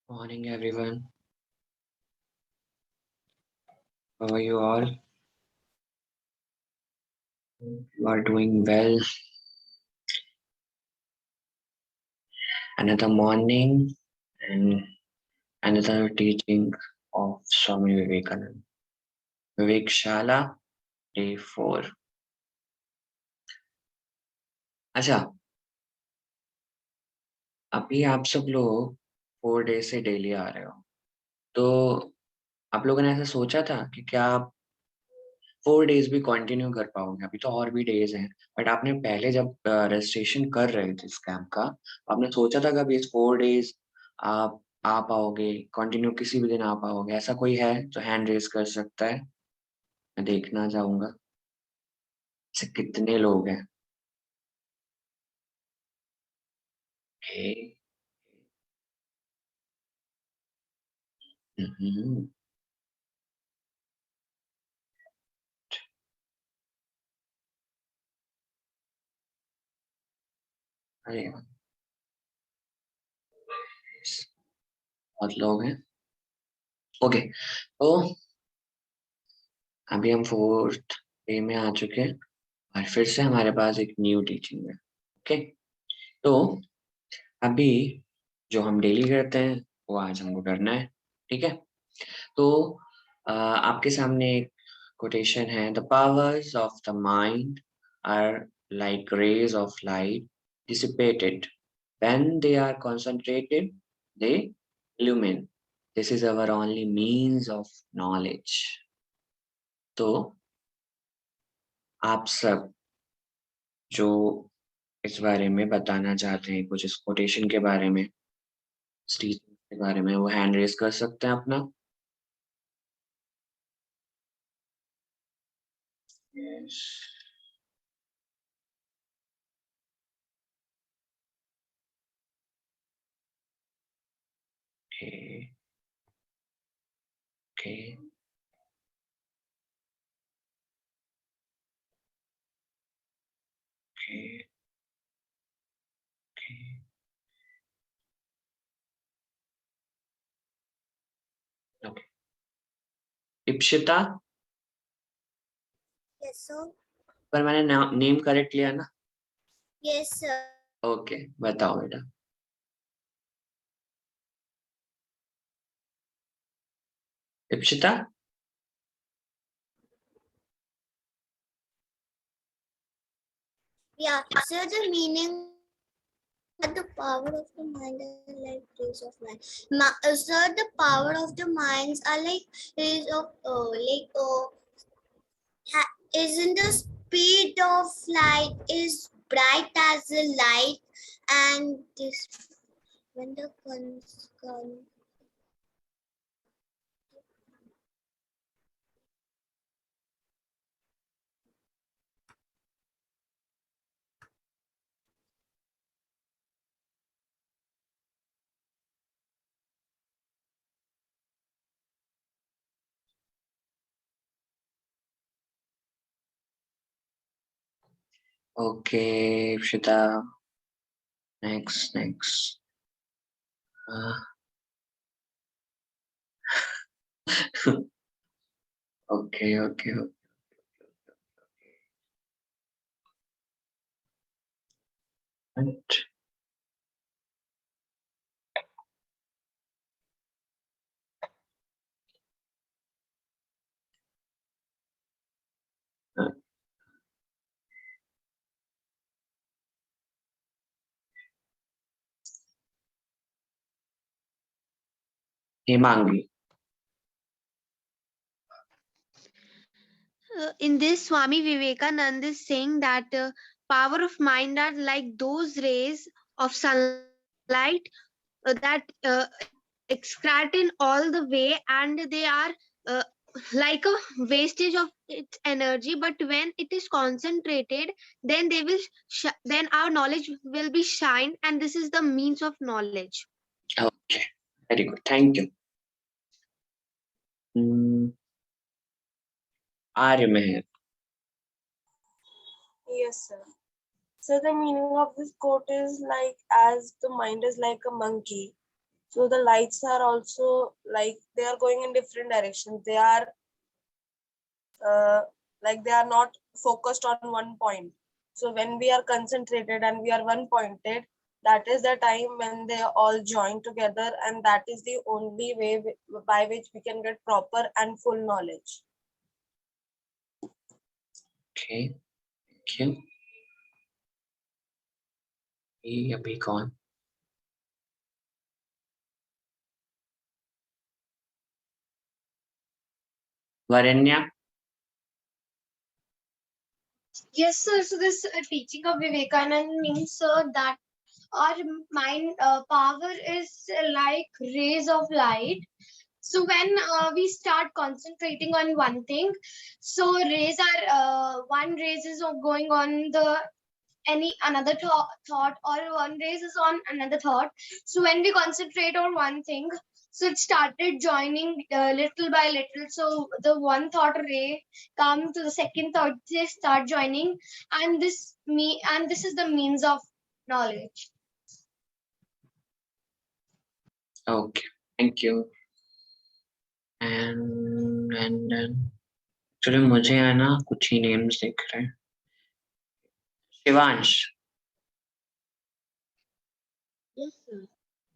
Morning, everyone. How are you all? You are doing well. Another morning and another teaching of Swami Vivekananda. Vivekashala, day 4. अच्छा, अभी आप सब लोग 4 days से daily आ रहे हो, तो आप लोगों ने ऐसा सोचा था कि क्या आप 4 डेज भी कंटिन्यू कर पाओगे? अभी तो और भी डेज हैं, बट आपने पहले जब रजिस्ट्रेशन कर रहे थे इस कैंप का, आपने सोचा था कभी इस 4 डेज आप आ पाओगे, कंटिन्यू किसी भी दिन आ पाओगे? ऐसा कोई है जो हैंड रेज कर सकता है? मैं देखना चाहूंगा ऐसे कितने लोग हैं। ओके। हम्म, अरे वाह, बहुत लोग हैं। ओके, तो अभी हम 4th डे में आ चुके हैं और फिर से हमारे पास एक न्यू टीचिंग है। ओके, तो अभी जो हम डेली करते हैं वो आज हमको करना है। ठीक है, तो आपके सामने एक कोटेशन है, the powers of the mind are like rays of light dissipated when they are concentrated, they illumine. This is our only means of knowledge. तो आप सब जो इस बारे में बताना चाहते हैं, कुछ इस कोटेशन के बारे में, इस teaching के बारे में, वो हैंड रेज कर सकते हैं अपना। Yes. Okay. Okay. Okay. Okay. Okay. Ipshita, Yes, sir. पर मैंने नेम करेक्ट लिया ना? Yes, sir. ओके, बताओ बेटा। Ipshita, Yeah, so the meaning of the power of the mind are like rays of light. So the power of the minds are like rays of isn't the speed of light is bright as the light, and this when the okay Ipshita, next. Okay okay. Himangi, In this, Swami Vivekananda is saying that power of mind are like those rays of sunlight that excrete in all the way, and they are uh, like a wastage of its energy. But when it is concentrated, then they will then our knowledge will be shine, and this is the means of knowledge. Okay, very good, thank you. Arya में Yes, sir. So the meaning of this quote is like, as the mind is like a monkey, So the lights are also like they are going in different directions. They are like they are not focused on one point. So when we are concentrated and we are one pointed, that is the time when they all join together, and that is the only way by which we can get proper and full knowledge. Okay, thank you. ये अभी कौन? Varenya? Yes, sir. So this teaching of Vivekananda means, sir, that our mind power is like rays of light. So when we start concentrating on one thing, so rays are one rays is going on the any another thought, or one rays is on another thought. So when we concentrate on one thing, so it started joining little by little. So the one thought ray come to the second thought, they start joining, and this is the means of knowledge. Okay, thank you. And then actually मुझे है ना कुछ ही names दिख रहे हैं. Shivansh. Yes, sir.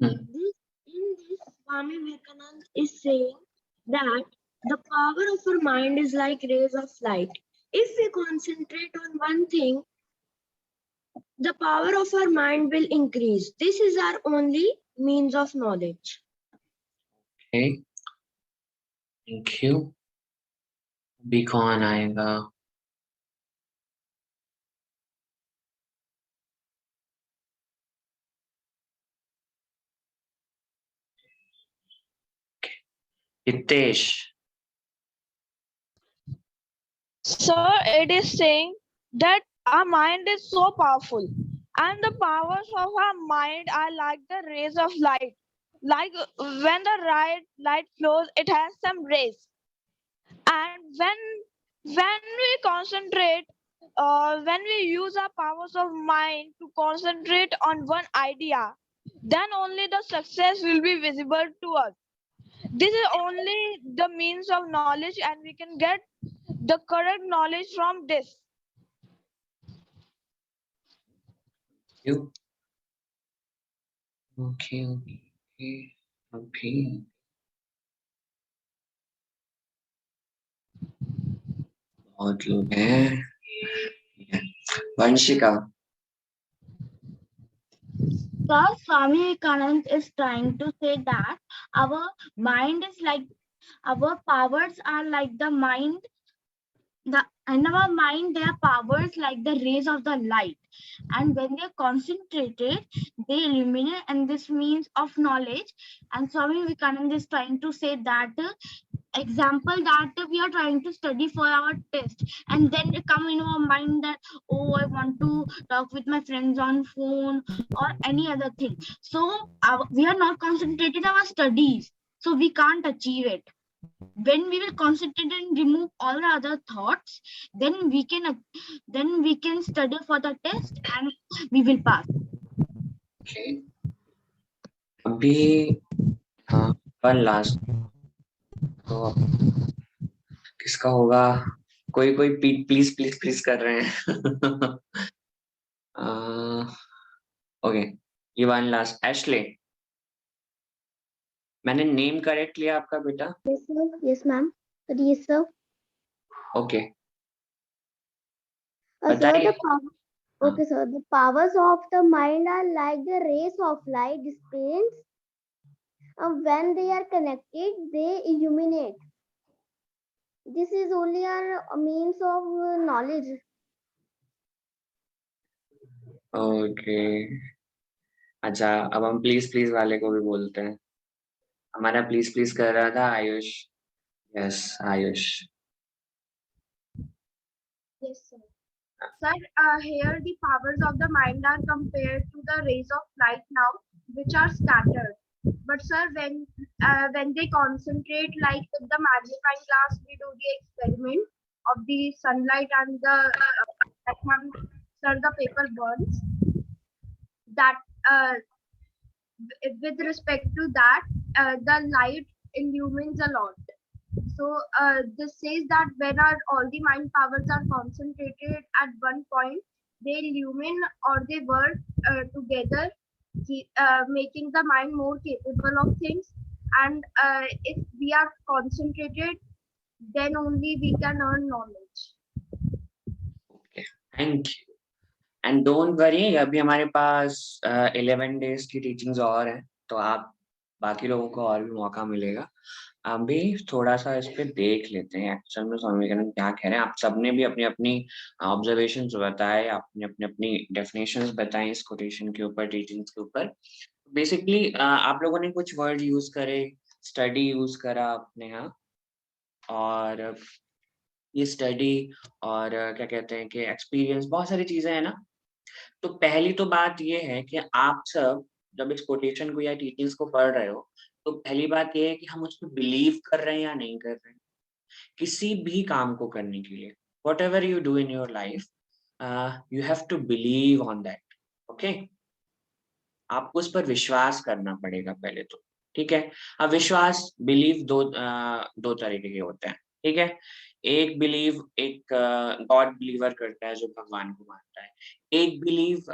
Hmm. In this, Swami Vivekananda is saying that the power of our mind is like rays of light. If we concentrate on one thing, the power of our mind will increase. This is our only means of knowledge. Okay, thank you. अभी कौन आएगा? Hitesh. Sir, it is saying that our mind is so powerful, and the powers of our mind are like the rays of light. Like when the light flows, it has some rays, and when we concentrate, when we use our powers of mind to concentrate on one idea, then only the success will be visible to us. This is only the means of knowledge, and we can get the correct knowledge from this. You. Okay, okay. बहुत लोग हैं. Vanshika. Sir, Swami Vivekananda is trying to say that our mind is like, our powers are like the mind, in our mind there are powers like the rays of the light, and when they're concentrated they illuminate, and this means of knowledge. And Swami Vivekananda is trying to say that example that we are trying to study for our test, and then it come in our mind that, oh, I want to talk with my friends on phone or any other thing. So we are not concentrated on our studies, so we can't achieve it. When we will concentrate and remove all the other thoughts, then we can study for the test and we will pass. Okay. अभी हाँ one last. तो किसका होगा? कोई please कर रहे हैं. Okay, ये वन लास्ट. एशले, मैंने नेम करेक्ट लिया आपका बेटा? Yes, sir. Yes, ma'am. Yes, sir. Okay, Sir, बताइए. okay, sir. The powers of the mind are like the rays of light dispensed. When they are connected, they illuminate. This is only a means of knowledge. Okay, अच्छा, अब हम please वाले को भी बोलते हैं. हमारा प्लीज कर रहा था Ayush. Yes, Ayush. Yes, sir. Sir, here the powers of the mind are compared to the rays of light now, which are scattered. But sir, when they concentrate, like with the magnifying glass, we do the experiment of the sunlight and the that one, sir, the paper burns. That with respect to that, the light illumines a lot. So this says that when all the mind powers are concentrated at one point, they illumine or they work together, making the mind more capable of things. And if we are concentrated, then only we can earn knowledge. Okay, thank you. And don't worry, अभी हमारे पास 11 days की teachings और हैं, तो आप बाकी लोगों को और भी मौका मिलेगा। अभी थोड़ा सा इस पे देख लेते हैं एक्चुअल में स्वामी विवेकानंद क्या कह रहे हैं। आप सबने भी अपनी अपनी ऑब्जर्वेशंस बताए, आपने अपनी अपनी डेफिनेशंस बताई इस कोटेशन के ऊपर, टीचिंग्स के ऊपर। बेसिकली आप लोगों ने कुछ वर्ड यूज करे, स्टडी यूज करा आपने, हाँ, और ये स्टडी और क्या कहते हैं कि एक्सपीरियंस, बहुत सारी चीजें हैं ना। तो पहली तो बात ये है कि आप सब जब इस कोटेशन को या टीचिंग्स को पढ़ रहे हो, तो पहली बात ये है कि हम उसको बिलीव कर रहे हैं या नहीं कर रहे हैं। किसी भी काम को करने के लिए, whatever you do in your life, you have to believe on that. Okay, आपको उस पर विश्वास करना पड़ेगा पहले तो, ठीक है। अब विश्वास, बिलीव दो तरीके के होते हैं, ठीक है। एक बिलीव एक गॉड बिलीवर करता है जो भगवान को मानता है। एक बिलीव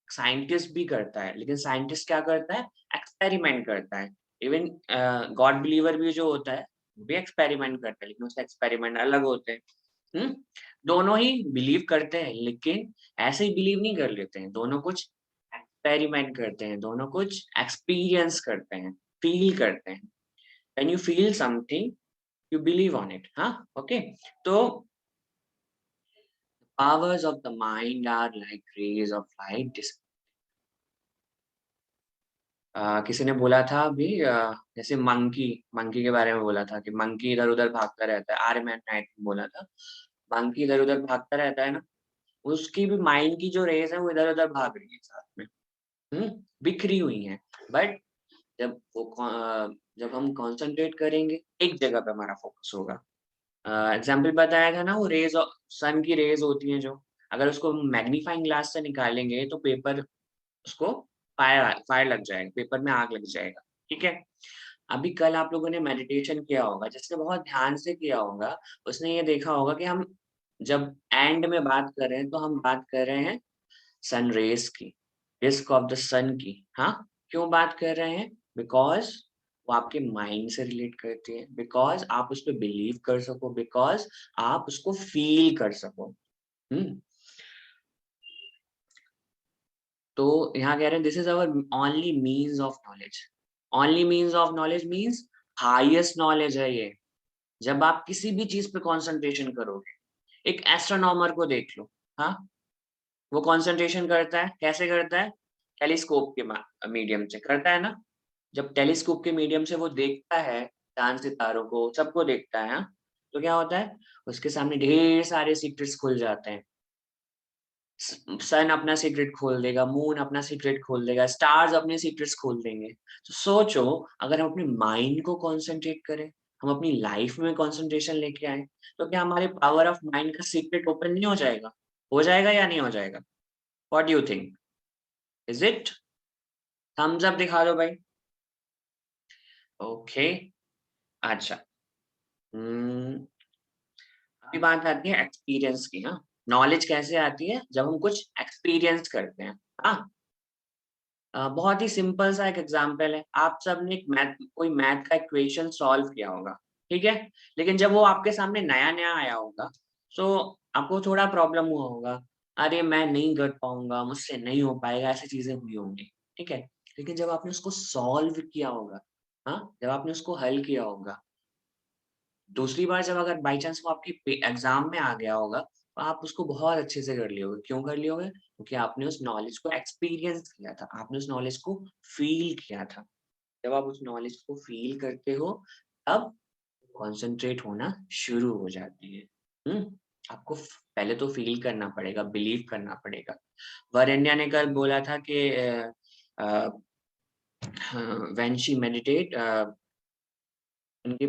साइंटिस्ट भी करता है, लेकिन साइंटिस्ट क्या करता है, एक्सपेरिमेंट करता है। इवन गॉड बिलीवर भी जो होता है वो भी एक्सपेरिमेंट करता है, लेकिन उसके एक्सपेरिमेंट अलग होते हैं। दोनों ही बिलीव करते हैं, लेकिन ऐसे ही बिलीव नहीं कर लेते हैं। दोनों कुछ एक्सपेरिमेंट करते हैं, दोनों कुछ एक्सपीरियंस करते हैं, फील करते हैं। When you feel something you believe on it, हाँ, okay। तो powers of the mind are like rays of light। किसी ने बोला था अभी, जैसे मंकी के बारे में बोला था कि मंकी इधर उधर भागता रहता है, आर्यमैन नाइट ने बोला था मंकी इधर उधर भागता रहता है ना, उसकी भी माइंड की जो रेज है वो इधर उधर भाग रही है साथ में, बिखरी हुई है। बट जब हम कंसंट्रेट करेंगे, एक जगह पे हमारा फोकस होगा। एग्जाम्पल बताया था ना, वो रेज, सन की रेज होती हैं जो, अगर उसको मैग्नीफाइंग ग्लास से निकालेंगे तो पेपर, उसको फायर लग जाएगा, पेपर में आग लग जाएगा, ठीक है। अभी कल आप लोगों ने मेडिटेशन किया होगा, जिसने बहुत ध्यान से किया होगा उसने ये देखा होगा कि हम जब एंड में बात कर रहे हैं तो हम बात कर रहे हैं सन रेज की, डिस्क ऑफ द सन की। हाँ, क्यों बात कर रहे हैं? बिकॉज वो आपके माइंड से रिलेट करती है, बिकॉज आप उस पर बिलीव कर सको, बिकॉज आप उसको फील कर सको। तो यहाँ कह रहे हैं this is our only means of knowledge. Only means of knowledge means highest knowledge है ये। जब आप किसी भी चीज पे कंसंट्रेशन करोगे, एक एस्ट्रोनॉमर को देख लो, हाँ, वो कंसंट्रेशन करता है, कैसे करता है? टेलीस्कोप के मीडियम से करता है ना। जब टेलीस्कोप के मीडियम से वो देखता है चांद सितारों को, सबको देखता है, हाँ, तो क्या होता है, उसके सामने ढेर सारे सीक्रेट्स खुल जाते हैं। सन अपना सीक्रेट खोल देगा, मून अपना सीक्रेट खोल देगा, स्टार्स अपने सीक्रेट्स खोल देंगे। तो सोचो, अगर हम अपने माइंड को कंसंट्रेट करें, हम अपनी लाइफ में कंसंट्रेशन लेके आए, तो क्या हमारे पावर ऑफ माइंड का सीक्रेट ओपन नहीं हो जाएगा? हो जाएगा या नहीं हो जाएगा? What do you think? Is it? Thumbs up दिखा दो भाई। ओके, अच्छा। अभी बात आती है एक्सपीरियंस की। हाँ, नॉलेज कैसे आती है? जब हम कुछ एक्सपीरियंस करते हैं। हाँ, बहुत ही सिंपल सा एक एग्जांपल है। आप सब ने कोई मैथ का इक्वेशन सॉल्व किया होगा, ठीक है, लेकिन जब वो आपके सामने नया नया आया होगा तो आपको थोड़ा प्रॉब्लम हुआ होगा, अरे मैं नहीं कर पाऊंगा, मुझसे नहीं हो पाएगा, ऐसी चीजें हुई होंगी, ठीक है। लेकिन जब आपने उसको सॉल्व किया होगा, हाँ, जब आपने उसको हल किया होगा, दूसरी बार जब अगर बाई चांस वो आपके एग्जाम में आ गया होगा, तो आप उसको बहुत अच्छे से कर लिए होगे। क्यों कर लिए होगे? क्योंकि आपने उस नॉलेज को एक्सपीरियंस किया था, आपने उस नॉलेज को फील किया था। जब आप उस नॉलेज को फील करते हो, तब कंसंट्रेट होना शुरू हो जाती है। आपको पहले तो फील करना पड़ेगा, बिलीव करना पड़ेगा। वरेण्या ने कल बोला था कि व्हेन शी मेडिटेट, उनके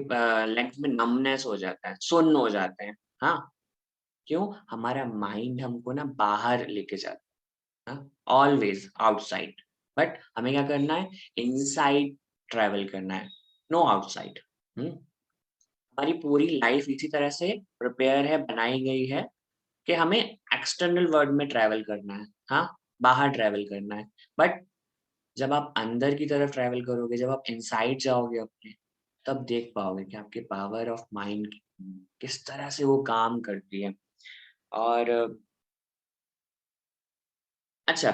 लेग्स में नमनेस हो जाता है, सुन्न हो जाते हैं। हाँ, क्यों? हमारा माइंड हमको ना बाहर लेके जाता है, ऑलवेज आउटसाइड। बट हमें क्या करना है, इनसाइड ट्रैवल करना है, नो आउटसाइड। हमारी पूरी लाइफ इसी तरह से प्रिपेयर है, बनाई गई है कि हमें एक्सटर्नल वर्ल्ड में ट्रैवल करना है, हाँ, बाहर ट्रैवल करना है। बट जब आप अंदर की तरफ ट्रैवल करोगे, जब आप इनसाइड जाओगे अपने, तब देख पाओगे कि आपके पावर ऑफ माइंड किस तरह से वो काम करती है। और अच्छा,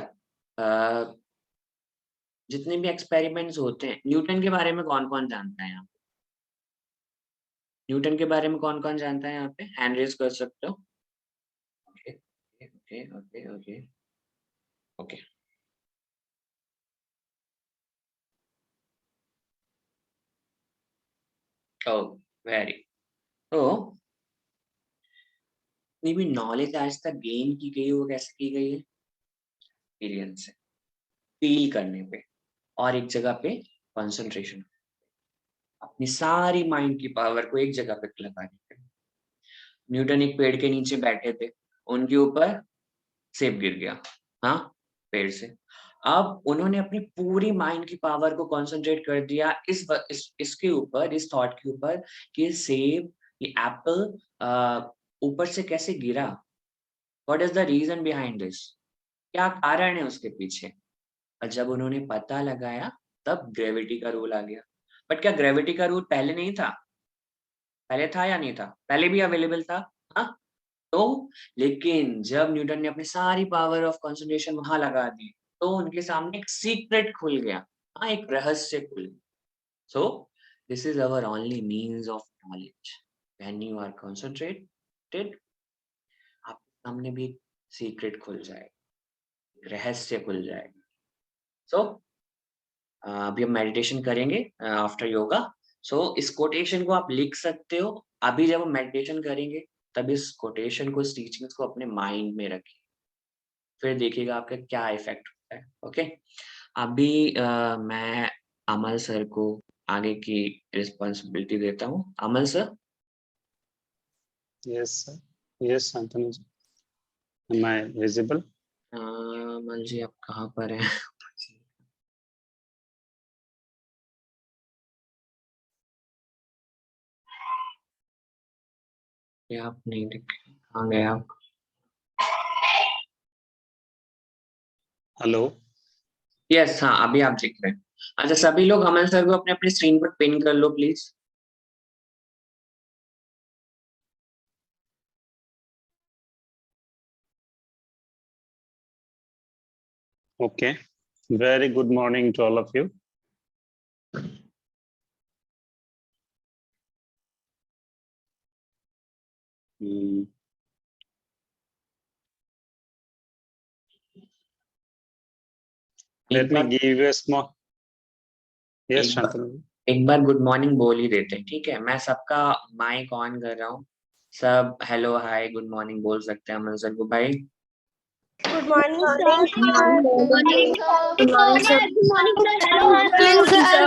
जितने भी एक्सपेरिमेंट्स होते हैं, न्यूटन के बारे में कौन कौन जानता है यहाँ पे? न्यूटन के बारे में कौन कौन जानता है यहाँ पे? हैंड रेज कर सकते हो। Okay okay okay okay okay. Oh, very. तो जितनी भी नॉलेज आज तक गेन की गई है, वो कैसे की गई है? एक्सपीरियंस से, फील करने पे, और एक जगह पे कंसंट्रेशन, अपनी सारी माइंड की पावर को एक जगह पे लगाने पे। न्यूटन एक पेड़ के नीचे बैठे थे, उनके ऊपर सेब गिर गया, हाँ, पेड़ से। अब उन्होंने अपनी पूरी माइंड की पावर को कंसंट्रेट कर दिया इसके ऊपर, इस थॉट के ऊपर कि सेब, ये एप्पल ऊपर से कैसे गिरा, what is the reason behind this, क्या कारण है उसके पीछे। और जब उन्होंने पता लगाया, तब ग्रेविटी का रूल आ गया। बट क्या ग्रेविटी का रूल पहले नहीं था? पहले था या नहीं था? पहले भी अवेलेबल था, हाँ। तो लेकिन जब न्यूटन ने अपनी सारी पावर ऑफ कंसंट्रेशन वहां लगा दी, तो उनके सामने एक सीक्रेट खुल गया, हाँ, एक रहस्य खुल गया। So this is our only means of knowledge. When you are concentrated, आपके सामने भी एक सीक्रेट खुल जाएगा, रहस्य खुल जाएगा। सो अभी हम मेडिटेशन करेंगे आफ्टर योगा। सो इस कोटेशन को आप लिख सकते हो। अभी जब हम मेडिटेशन करेंगे, तब इस कोटेशन को, इस टीचिंग्स को अपने माइंड में रखिए, फिर देखिएगा आपका क्या इफेक्ट होता है। ओके, अभी मैं अमल सर को आगे की रिस्पॉन्सिबिलिटी देता हूँ। Amal sir. Yes, sir. Yes, Shantanu ji. Am I visible? Amal ji, आप कहाँ पर हैं? ये आप नहीं दिख, कहाँ गए आप? हेलो। यस, हाँ, अभी आप दिख रहे हैं। अच्छा, सभी लोग अमल सर को अपने अपने स्क्रीन पर पिन कर लो please. Okay. Very good morning to all of you. Let me give you a small. Yes, Shantanu ji. एक बार गुड मॉर्निंग बोल ही देते हैं, ठीक है? मैं सबका माइक ऑन कर रहा हूँ, सब हेलो हाय गुड मॉर्निंग बोल सकते हैं अमन सर को भाई। Good morning, sir. Good morning, sir. Good morning, sir. Good morning, sir. Hello, hi, Hello, sir. Good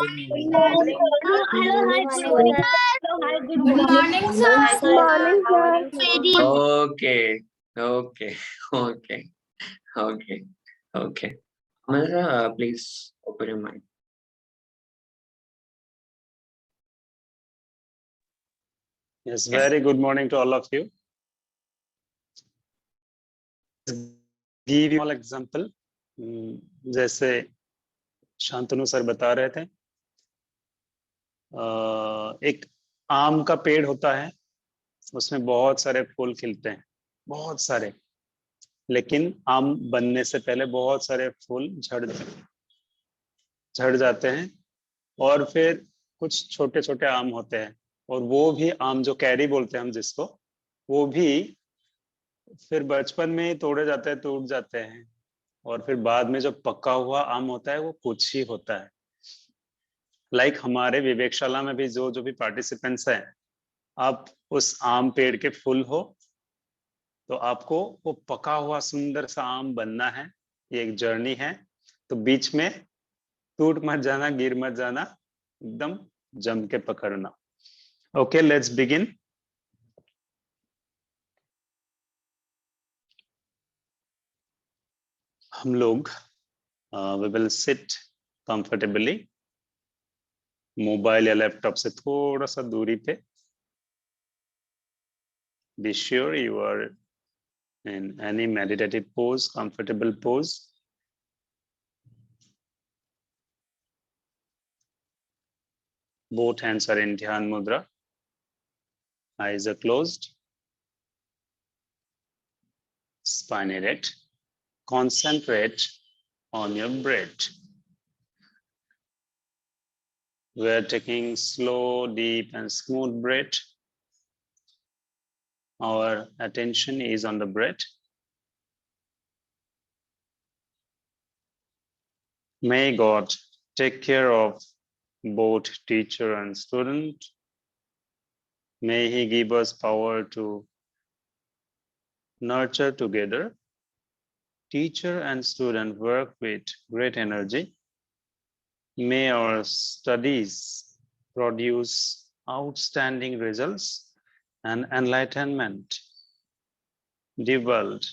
morning, sir. Hello, hi, sir. Hello, hi, good morning, sir. Good morning, sir. Okay okay okay okay okay, Aman sir please open your mic. Yes, very good morning to all of you. Give you all example. जैसे Shantanu sir बता रहे थे, एक आम का पेड़ होता है, उसमें बहुत सारे फूल खिलते हैं, बहुत सारे, लेकिन आम बनने से पहले बहुत सारे फूल झड़ जाते हैं, और फिर कुछ छोटे छोटे आम होते हैं, और वो भी आम जो कैरी बोलते हैं हम जिसको, वो भी फिर बचपन में ही तोड़े जाते हैं, टूट जाते हैं, और फिर बाद में जो पका हुआ आम होता है वो कुछ ही होता है। लाइक हमारे विवेकशाला में भी जो भी पार्टिसिपेंट्स हैं, आप उस आम पेड़ के फूल हो, तो आपको वो पका हुआ सुंदर सा आम बनना है। ये एक जर्नी है, तो बीच में टूट मत जाना, गिर मत जाना, एकदम जम के पकड़ना। Okay, let's begin. हम लोग We will sit comfortably. Mobile या लैपटॉप से थोड़ा सा दूरी पे. Be sure you are in any meditative pose, comfortable pose. Both hands are in Dhyan Mudra. Eyes are closed. Spine erect. Concentrate on your breath. We are taking slow, deep, and smooth breath. Our attention is on the breath. May God take care of both teacher and student. May He give us power to nurture together. Teacher and student work with great energy. May our studies produce outstanding results and enlightenment. The world,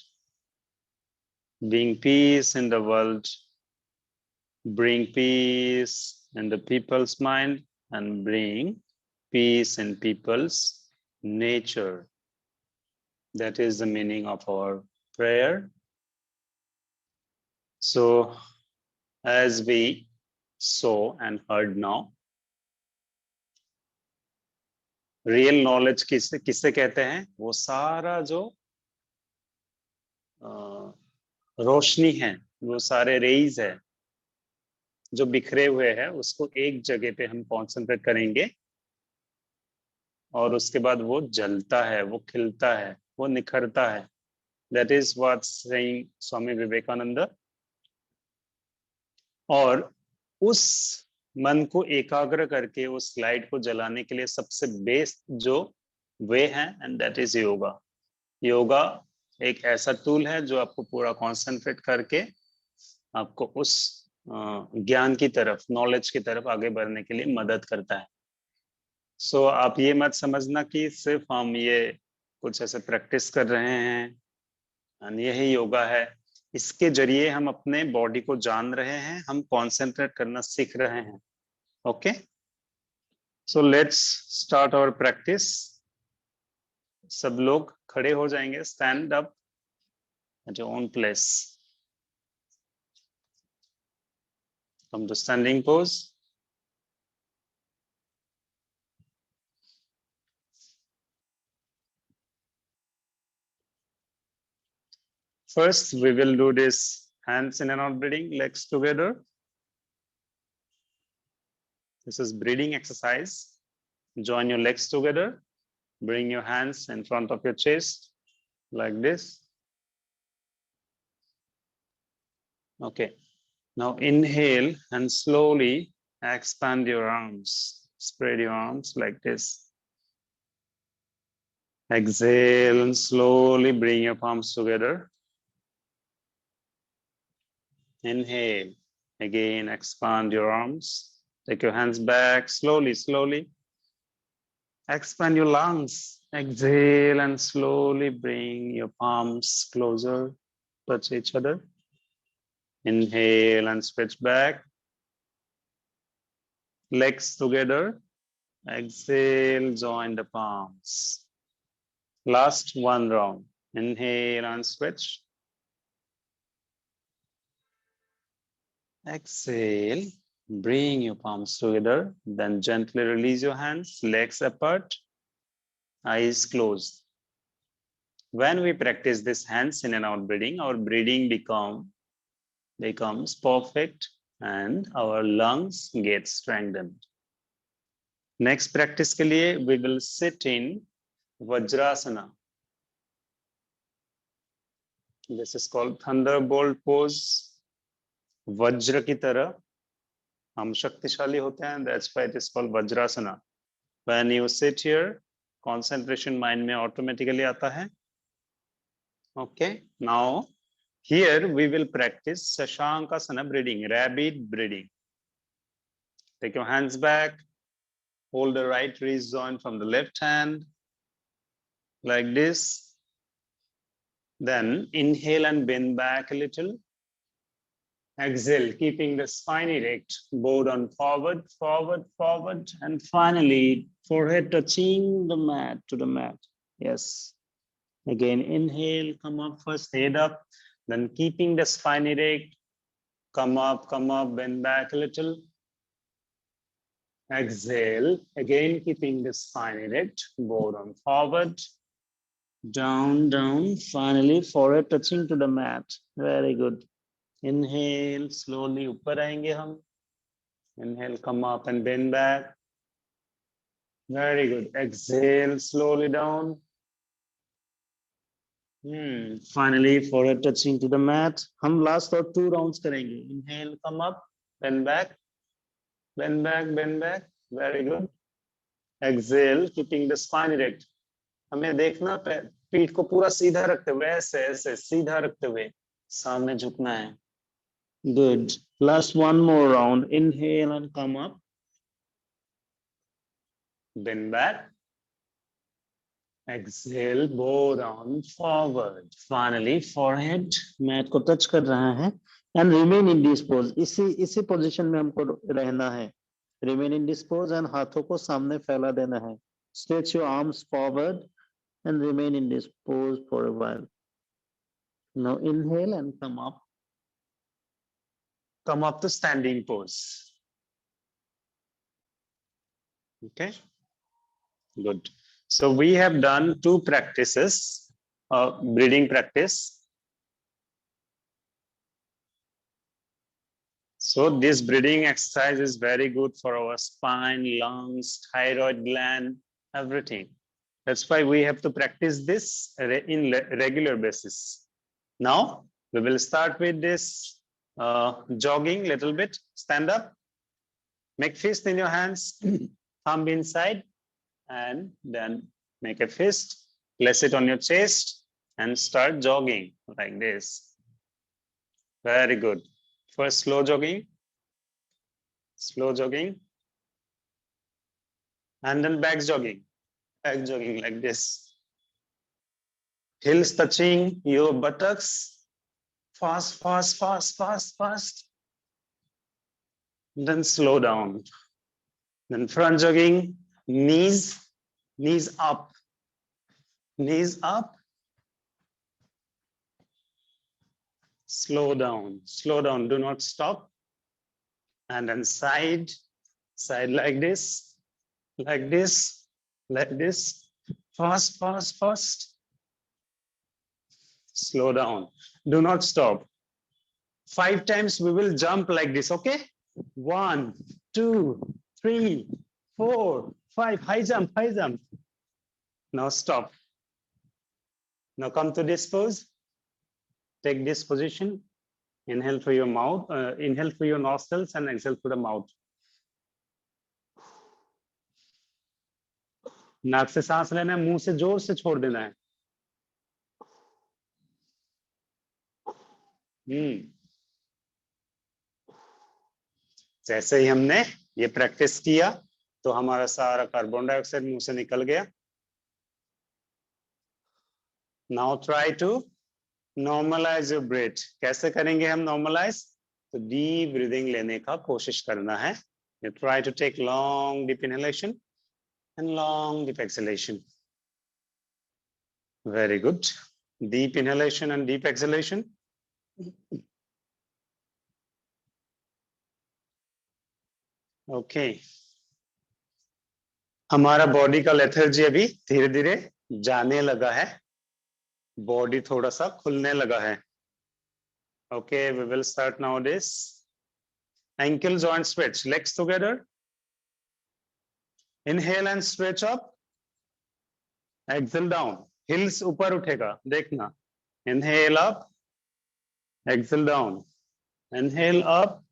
being peace in the world, bring peace in the people's mind and bring peace in people's nature. That is the meaning of our prayer. So, as we saw and heard now, real knowledge किससे कहते हैं? वो सारा जो रोशनी है, वो सारे raise है जो बिखरे हुए हैं, उसको एक जगह पे हम कॉन्सेंट्रेट करेंगे और उसके बाद वो जलता है, वो खिलता है, वो निखरता है. That is what saying Swami Vivekananda. और उस मन को एकाग्र करके उस लाइट को जलाने के लिए सबसे बेस्ट जो वे है, and that is yoga. Yoga एक ऐसा टूल है जो आपको पूरा कंसंट्रेट करके आपको उस ज्ञान की तरफ, नॉलेज की तरफ आगे बढ़ने के लिए मदद करता है. सो आप ये मत समझना कि सिर्फ हम ये कुछ ऐसे प्रैक्टिस कर रहे हैं, यही योगा है. इसके जरिए हम अपने बॉडी को जान रहे हैं, हम कंसंट्रेट करना सीख रहे हैं. Okay, so let's start our practice. सब लोग खड़े हो जाएंगे. Stand up at your own place. Come to standing pose. First, we will do this hands in and out breathing, legs together. This is breathing exercise. Join your legs together. Bring your hands in front of your chest like this. Okay. Now inhale and slowly expand your arms. Spread your arms like this. Exhale and slowly bring your palms together. Inhale. Again, expand your arms. Take your hands back slowly, slowly. Expand your lungs. Exhale and slowly bring your palms closer, touch each other. Inhale and stretch back. Legs together. Exhale, join the palms. Last one round. Inhale and stretch. Exhale, bring your palms together, then gently release your hands, legs apart, eyes closed. When we practice this hands in and out breathing, our breathing becomes perfect and our lungs get strengthened. Next practice के लिए we will sit in Vajrasana. This is called thunderbolt pose. वज्र की तरह हम शक्तिशाली होते हैं. That's why it is called Vajrasana. When you sit here, concentration mind में automatically आता है. Okay. Now here we will practice Shashankasana breathing, rabbit breathing. Take your hands back. Hold the right wrist joint from the left hand like this. Then inhale and bend back a little. Exhale, keeping the spine erect, bow down forward, forward, forward, and finally forehead touching the mat to the mat. Yes. Again, inhale, come up first, head up, then keeping the spine erect, come up, bend back a little. Exhale, again keeping the spine erect, bow down forward, down, down, finally forehead touching to the mat. Very good. Inhale, slowly ऊपर आएंगे हम. Inhale, come up and bend back. Very good. Exhale, slowly down. Finally, forehead touching to the mat. हम last और 2 rounds करेंगे. Inhale, come up, bend back, bend back, bend back. Very good. Exhale, keeping the spine erect. हमें देखना पीठ को पूरा सीधा रखते हुए, ऐसे ऐसे सीधा रखते हुए सामने झुकना है. Good. Last one more round. Inhale and come up. Bend back. Exhale, bow down forward. Finally, forehead mat को touch कर रहा है. And remain in this pose. इसी position में हमको रहना है. Remain in this pose and हाथों को सामने फैला देना है. Stretch your arms forward and remain in this pose for a while. Now inhale and come up. Come up to standing pose. Okay. Good. So we have done 2 practices, breathing practice. So this breathing exercise is very good for our spine, lungs, thyroid gland, everything. That's why we have to practice this in regular basis. Now we will start with this jogging little bit. Stand up, make fist in your hands, thumb inside, and then make a fist, place it on your chest and start jogging like this. Very good. First slow jogging, and then back jogging like this. Heels touching your buttocks. Fast, fast, fast, fast, fast. Then slow down. Then front jogging, knees up, knees up. Slow down, do not stop. And then side like this, like this, like this. Fast, fast, fast. Slow down, do not stop. 5 times we will jump like this, okay? 1, 2, 3, 4, 5, high jump, high jump. Now stop. Now come to this pose. Take this position. Inhale through your mouth, inhale through your nostrils and exhale through the mouth. नाक से सांस लेना है, मुंह से जोर से छोड़ देना है. जैसे ही हमने ये प्रैक्टिस किया तो हमारा सारा कार्बन डाइऑक्साइड मुंह से निकल गया. Now try to normalize your breath. कैसे करेंगे हम normalize? तो deep breathing लेने का कोशिश करना है. You try to take long deep inhalation and long deep exhalation. Very good. Deep inhalation and deep exhalation. Okay. हमारा बॉडी का लेथर्जी अभी धीरे धीरे जाने लगा है. बॉडी थोड़ा सा खुलने लगा है. Okay, we will start nowadays. Ankle joint stretch, legs together. Inhale and stretch up. Exhale down. Heels ऊपर उठेगा, देखना. Inhale up. Exhale down. Inhale up.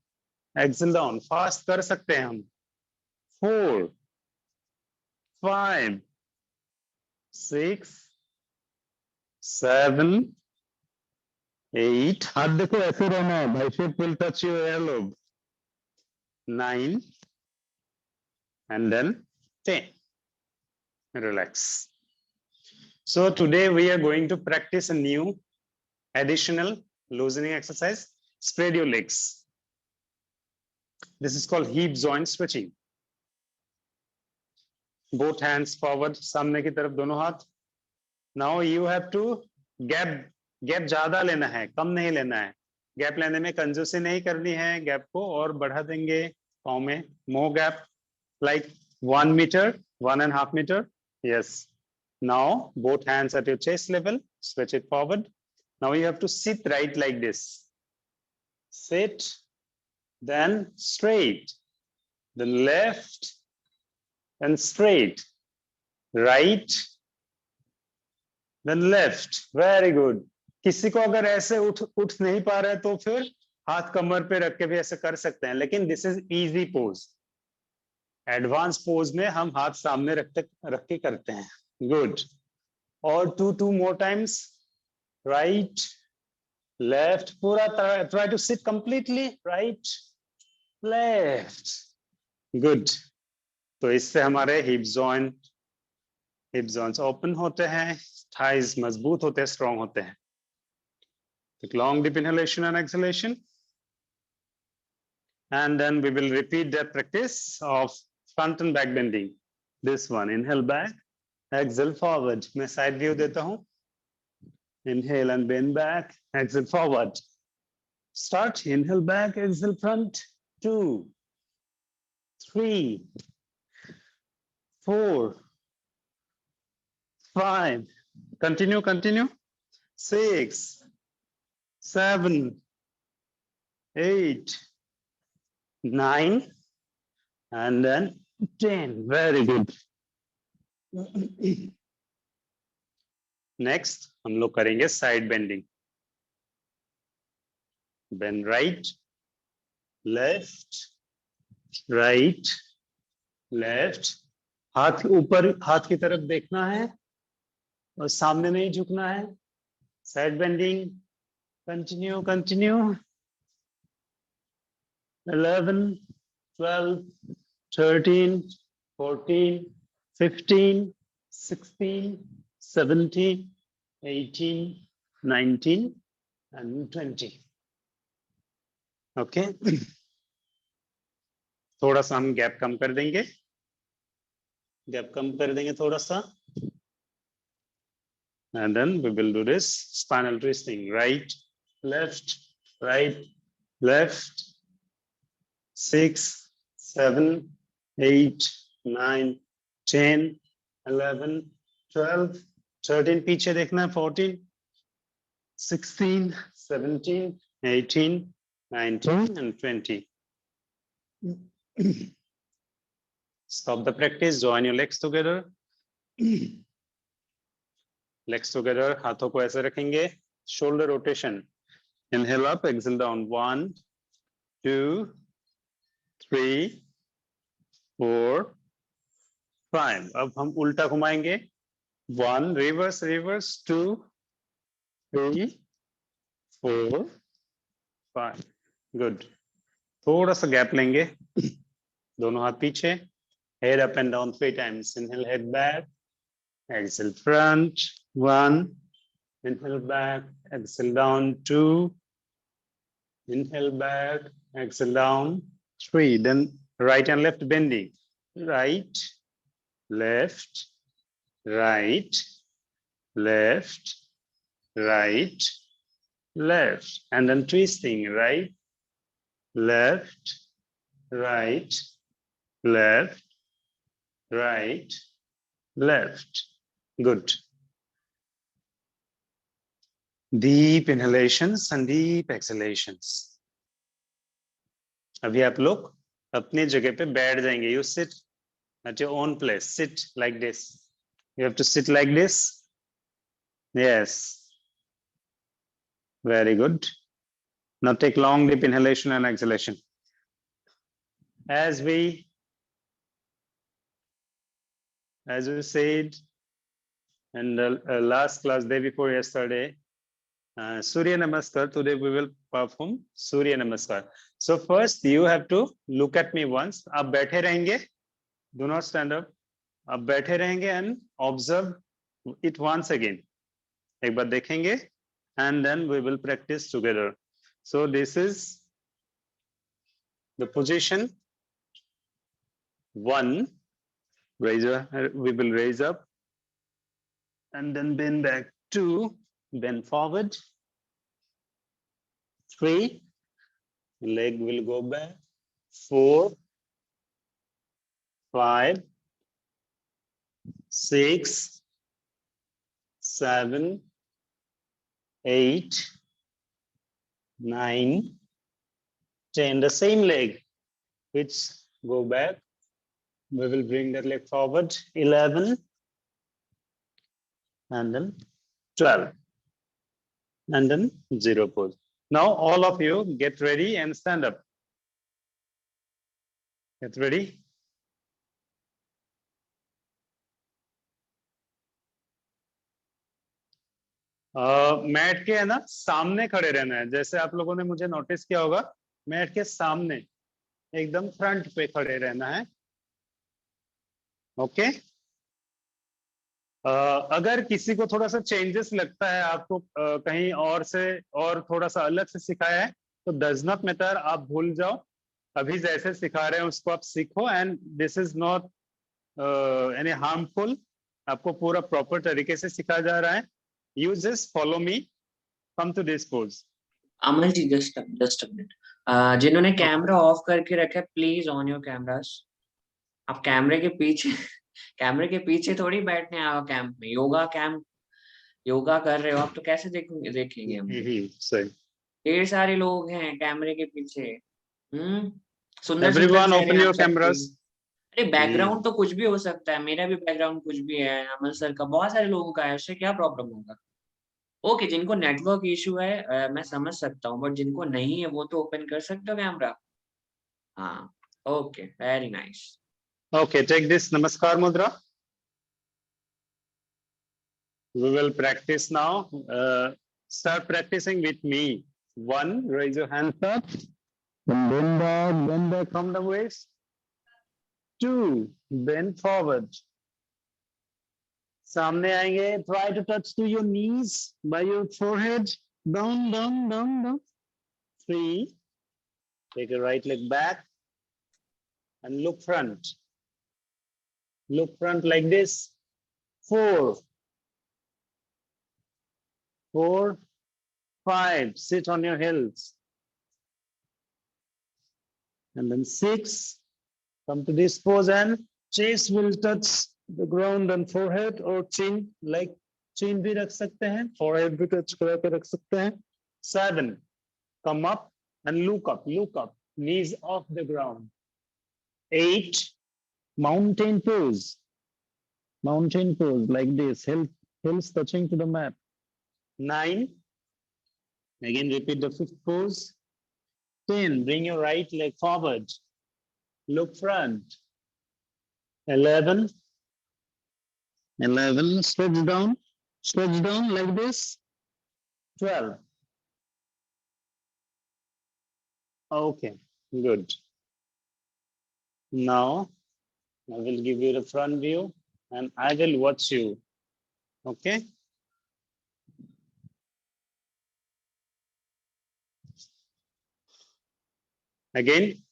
Exhale down. Fast कर सकते हैं हम. 4, 5, 6, 7, 8. हाथ देखो ऐसे रहना है. Bicep will touch your earlobe. 9 and then 10. Relax. So today we are going to practice a new additional loosening exercise. Spread your legs. This is called hip joint stretching. Both hands forward, सामने की तरफ दोनों हाथ. Now you have to gap ज्यादा लेना है, कम नहीं लेना है. गैप लेने में कंजूसी नहीं करनी है, गैप को और बढ़ा देंगे पाँव में. More gap, like 1 meter, 1.5 meter. Yes. Now both hands at your chest level, stretch it forward. Now you have to sit right like this. Sit, then straight, then left, and straight, right, then left. Very good. किसी को अगर ऐसे उठ नहीं पा रहे तो फिर हाथ कमर पे रख के भी ऐसे कर सकते हैं, लेकिन this is easy pose. Advance pose में हम हाथ सामने रख के करते हैं. गुड. और two more times. Right, left, पूरा try to sit completely. Right, left. Good. तो इससे हमारे हिप जॉइंट्स ओपन होते हैं, थाइज मजबूत होते हैं, स्ट्रॉन्ग होते हैं. Take long deep inhalation and exhalation, and then we will repeat that practice of front and back bending. This one, inhale back, exhale forward. मैं side view देता हूँ. Inhale and bend back, exhale forward. Start, inhale back, exhale front. 2, 3, 4, 5. Continue. 6, 7, 8, 9, and then 10. Very good. Next, हम लोग करेंगे side bending. Bend right, left, right, left. हाथ ऊपर, हाथ की तरफ देखना है और सामने नहीं झुकना है. Side bending. Continue. 11, 12, 13, 14, 15, 16, 17, 18, 19, and 20. Okay. थोड़ा सा हम गैप कम कर देंगे. थोड़ा सा. And then we will do this spinal twisting. Right, left, right, left. 6, 7, 8, 9, 10, 11, 12, 13. पीछे देखना है. 14, 16, 17, 18, 19, and 20. Stop the practice. Join your legs together. Legs together. हाथों को ऐसे रखेंगे. Shoulder rotation. Inhale up, exhale down. 1, 2, 3, 4, 5. अब हम उल्टा घुमाएंगे. 1, reverse. 2, 3, 4, 5. Good. थोड़ा सा गैप लेंगे. दोनों हाथ पीछे. Head up and down 3 times. Inhale, head back. Exhale front. 1. Inhale back. Exhale down. 2. Inhale back. Exhale down. 3. Then right and left bending. Right, left, right, left, right, left. And then twisting. Right, left, right, left, right, left. Good. Deep inhalations and deep exhalations. अभी आप लोग अपनी जगह पे बैठ जाएंगे. You sit at your own place. Sit like this. You have to sit like this. Yes. Very good. Now take long deep inhalation and exhalation. As we said in the last class, day before yesterday, Surya Namaskar. Today we will perform Surya Namaskar. So first you have to look at me once. आप बैठे रहेंगे. Do not stand up. आप बैठे रहेंगे and observe it once again. एक बार देखेंगे and then we will practice together. So this is the position 1. We will raise up and then bend back. 2, bend forward. 3, leg will go back. 4, 5, 6, 7, 8, 9, 10. The same leg, which go back. We will bring that leg forward. 11, and then 12, and then 0 pose. Now all of you get ready and stand up. Get ready. Mat के है ना सामने खड़े रहना है. जैसे आप लोगों ने मुझे नोटिस किया होगा, मैट के सामने एकदम फ्रंट पे खड़े रहना है. ओके. अगर किसी को थोड़ा सा चेंजेस लगता है, आपको कहीं और से और थोड़ा सा अलग से सिखाया है, तो डज नॉट मैटर, आप भूल जाओ. अभी जैसे सिखा रहे हैं उसको आप सीखो, and this is not any harmful. आपको पूरा प्रॉपर तरीके से सिखाया जा रहा है. You just follow me. Come to this pose. Amal ji, just a minute. जिन्होंने कैमरा ऑफ करके रखा है, प्लीज ऑन योर कैमरास. आप कैमरे के पीछे थोड़ी बैठने आओ कैंप में. योगा कर रहे हो आप, तो कैसे देखेंगे हम? सही. ढेर सारे लोग हैं कैमरे के पीछे. सुंदर सुंदर एवरीवन चेहरे ओपन हैं योर आप सबके. कैमरास. अरे बैकग्राउंड तो कुछ भी हो सकता है. मेरा भी बैकग्राउंड कुछ भी है, अमल सर का, बहुत सारे लोगों का है. उससे क्या प्रॉब्लम होगा? ओके, जिनको नेटवर्क इशू है मैं समझ सकता हूँ, बट जिनको नहीं है वो तो ओपन कर सकते हो कैमरा. हाँ, okay, very nice. Okay, take this Namaskar Mudra. We will practice now. Start practicing with me. 1, raise your hands up. Then bend back from the waist. 2, bend forward. सामने आएंगे. Try to touch to your knees by your forehead. Down, down, down, down. 3, take your right leg back and look front. Look front like this. 4, 4, 5, sit on your heels. And then 6, come to this pose and chest will touch the ground and forehead or chin, like chin भी रख सकते हैं, forehead भी touch करा के रख सकते हैं. 7, come up and look up, knees off the ground. 8, mountain pose like this, heels touching to the mat. 9, again repeat the 5th pose. 10, bring your right leg forward. Look front. 11, stretch down like this. 12. Okay, good. Now, I will give you the front view and I will watch you. Okay? Again,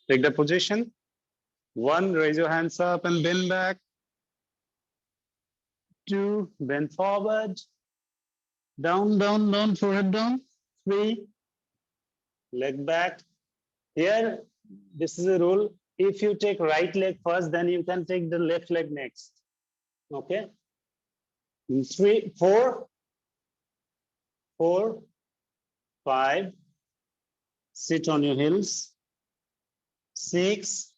take the position. 1, raise your hands up and bend back. 2, bend forward. Down, down, down, forehead down. 3, leg back. Here, this is a rule. If you take right leg first, then you can take the left leg next. Okay? 3, 4, 5, sit on your heels. 6,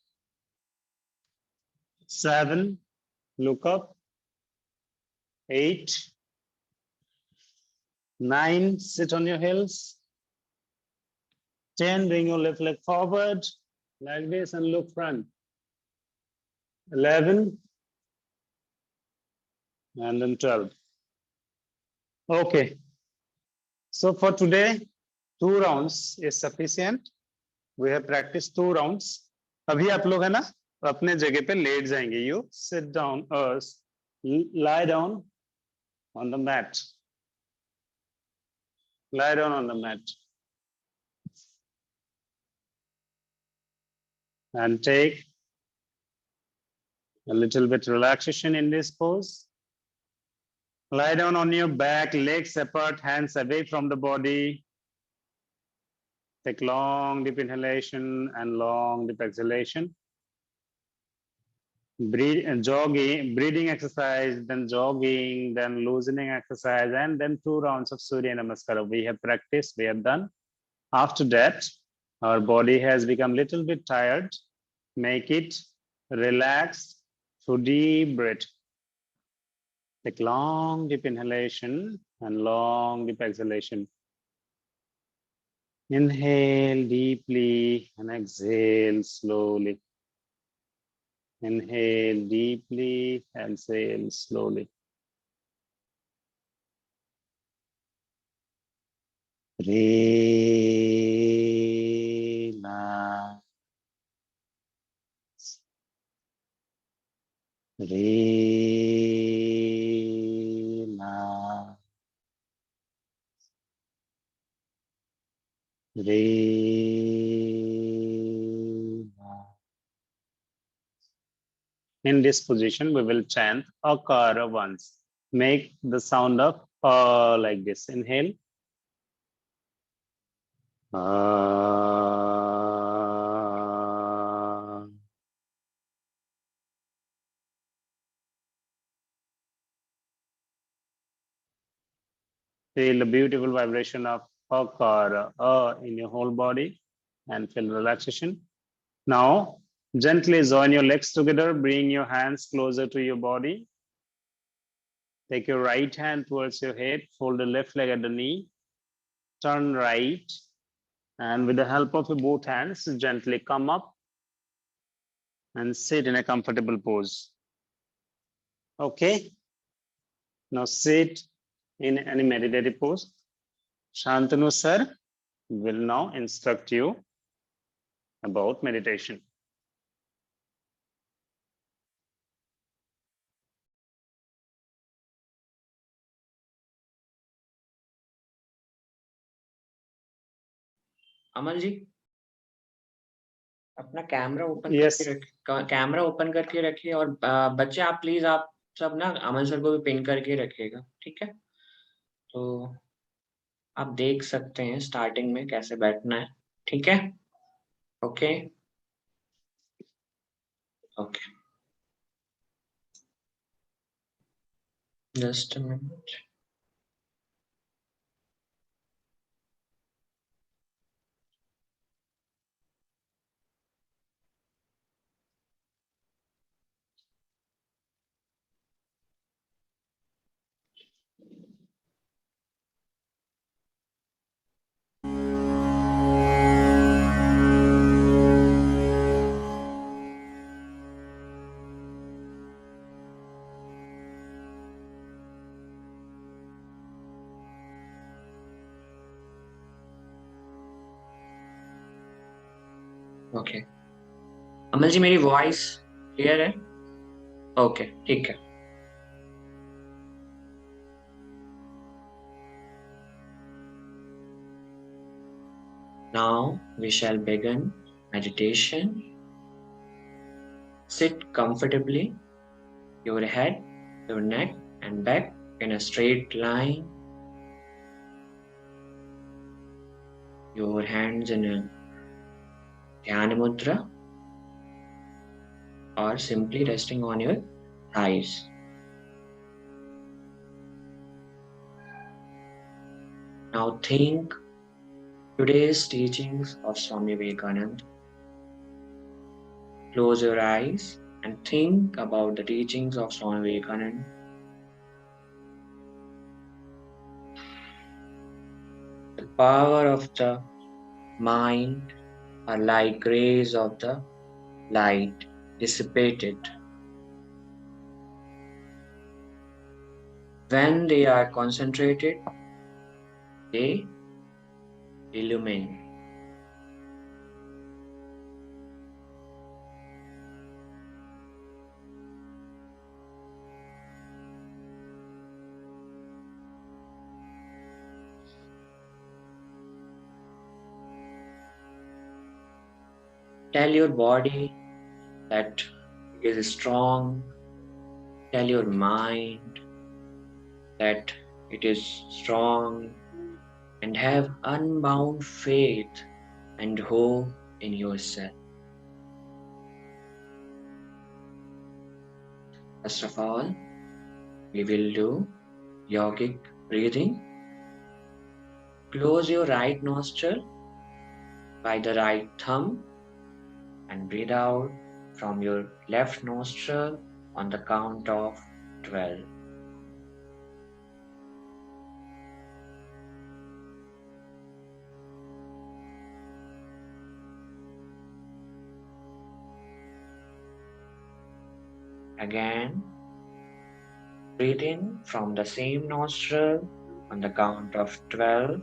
7, look up. 8, 9, sit on your heels. 10, bring your left leg forward like this and look front. 11, and then 12. Okay. So for today, 2 rounds is sufficient. We have practiced 2 rounds. अभी आप लोग है ना अपने जगह पे late जाएंगे. You sit down, lie down on the mat. Lie down on the mat. And take a little bit relaxation in this pose. Lie down on your back, legs apart, hands away from the body. Take long deep inhalation and long deep exhalation. Breathing exercise, then jogging, then loosening exercise, and then 2 rounds of Surya Namaskara. We have practiced, we have done. After that, our body has become little bit tired. Make it relaxed through deep breath. Take long deep inhalation and long deep exhalation. Inhale deeply and exhale slowly. Inhale deeply, exhale slowly. Relax. Relax. Relax. In this position, we will chant Akara once. Make the sound of like this. Inhale. Feel the beautiful vibration of Akara in your whole body and feel relaxation. Now, gently join your legs together. Bring your hands closer to your body. Take your right hand towards your head. Fold the left leg at the knee. Turn right. And with the help of your both hands, gently come up and sit in a comfortable pose. Okay. Now sit in any meditative pose. Shantanu sir will now instruct you about meditation. Aman ji, अपना camera open Yes. करके रखिए, camera open करके रखिए, और बच्चे आप please, आप सब ना अमन सर को भी पिन करके रखिएगा, ठीक है? तो आप देख सकते हैं स्टार्टिंग में कैसे बैठना है, ठीक है? Okay okay, just a minute. Okay, Aman ji मेरी वॉइस क्लियर है? ओके, ठीक है. Now we shall begin meditation. Sit comfortably, your head, your neck and back in a straight line. Your hands in a Dhyana Mudra, or simply resting on your thighs. Now think today's teachings of Swami Vivekananda. Close your eyes and think about the teachings of Swami Vivekananda. The power of the mind are like rays of the light dissipated. When they are concentrated, they illumine. Tell your body that it is strong. Tell your mind that it is strong, and have unbound faith and hope in yourself. First of all, we will do yogic breathing. Close your right nostril by the right thumb and breathe out from your left nostril on the count of 12. Again, breathe in from the same nostril on the count of 12.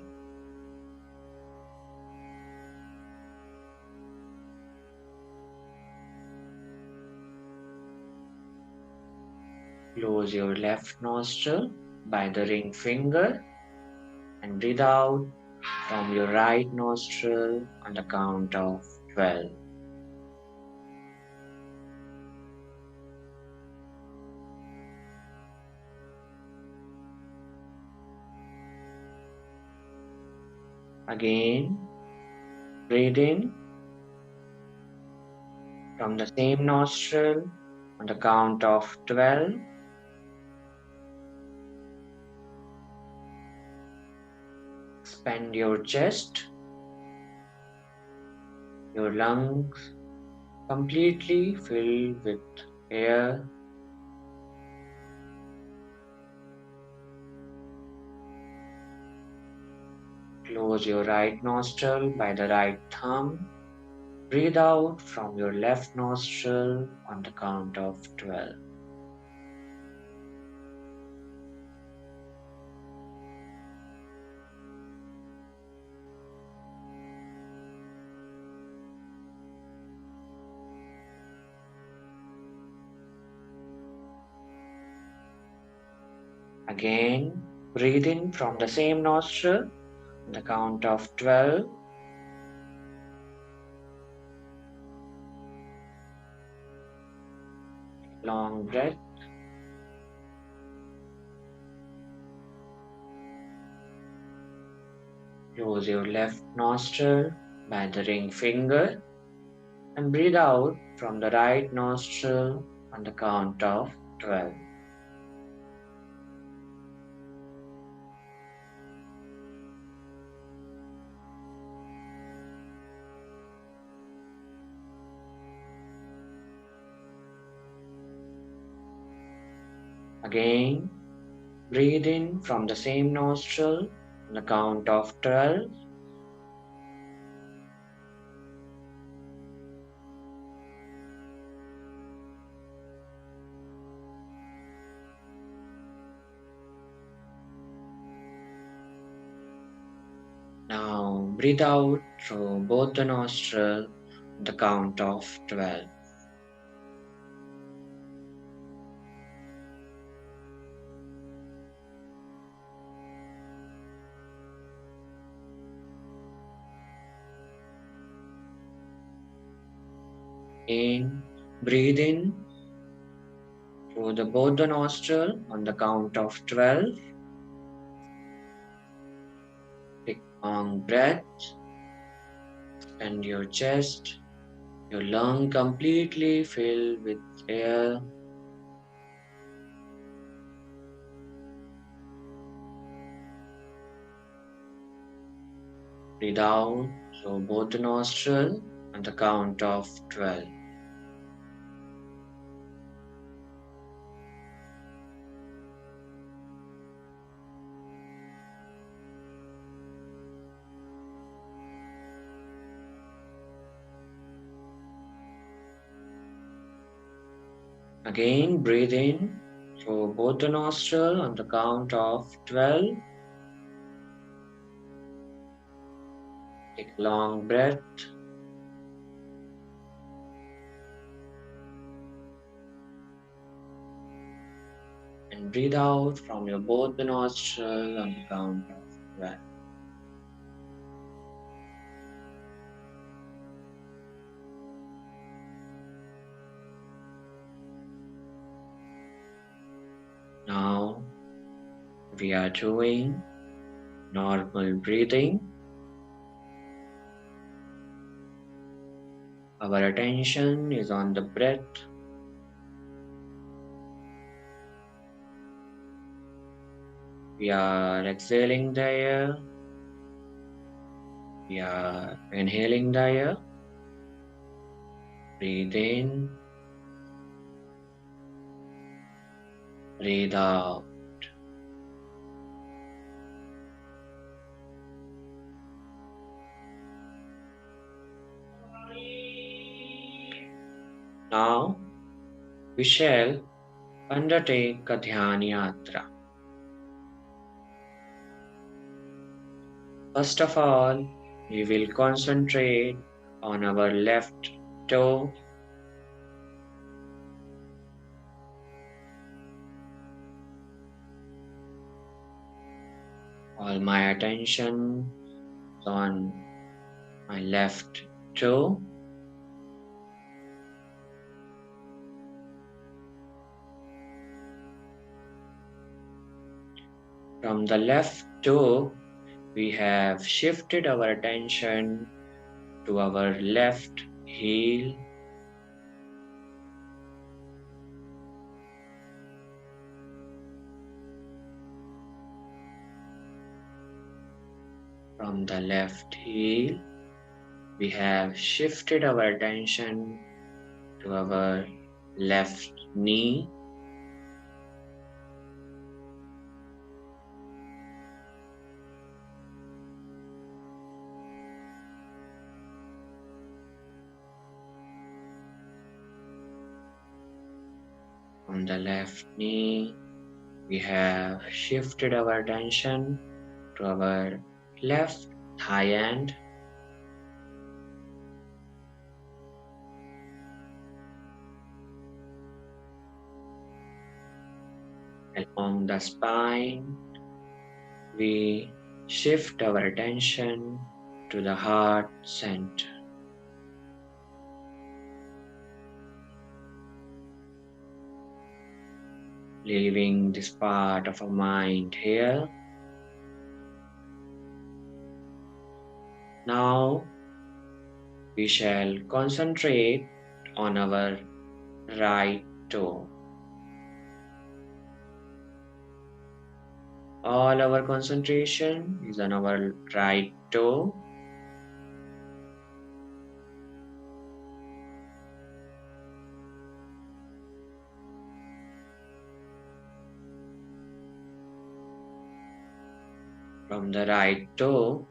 Close your left nostril by the ring finger and breathe out from your right nostril on the count of 12. Again, breathe in from the same nostril on the count of 12. Expand your chest, your lungs completely filled with air. Close your right nostril by the right thumb. Breathe out from your left nostril on the count of 12. Again, breathe in from the same nostril on the count of 12. Long breath. Close your left nostril by the ring finger and breathe out from the right nostril on the count of 12. Again, breathe in from the same nostril on the count of 12. Now breathe out through both the nostrils on the count of 12. In, breathe in through both the nostrils on the count of 12. Take a long breath. Expand your chest, your lung completely filled with air. Breathe out through both the nostrils on the count of 12. Again, breathe in through both the nostrils on the count of 12. Take a long breath. And breathe out from your both the nostrils on the count of 12. we are doing normal breathing, our attention is on the breath. We are exhaling the air. We are inhaling the air. Breathe in. Breathe out. Now we shall undertake a Dhyana Yatra. First of all, we will concentrate on our left toe. All my attention is on my left toe. From the left toe, we have shifted our attention to our left heel. From the left heel, we have shifted our attention to our left knee. From the left knee, we have shifted our attention to our left thigh end. Along the spine, we shift our attention to the heart center. Leaving this part of our mind here. Now we shall concentrate on our right toe. All our concentration is on our right toe. From the right toe,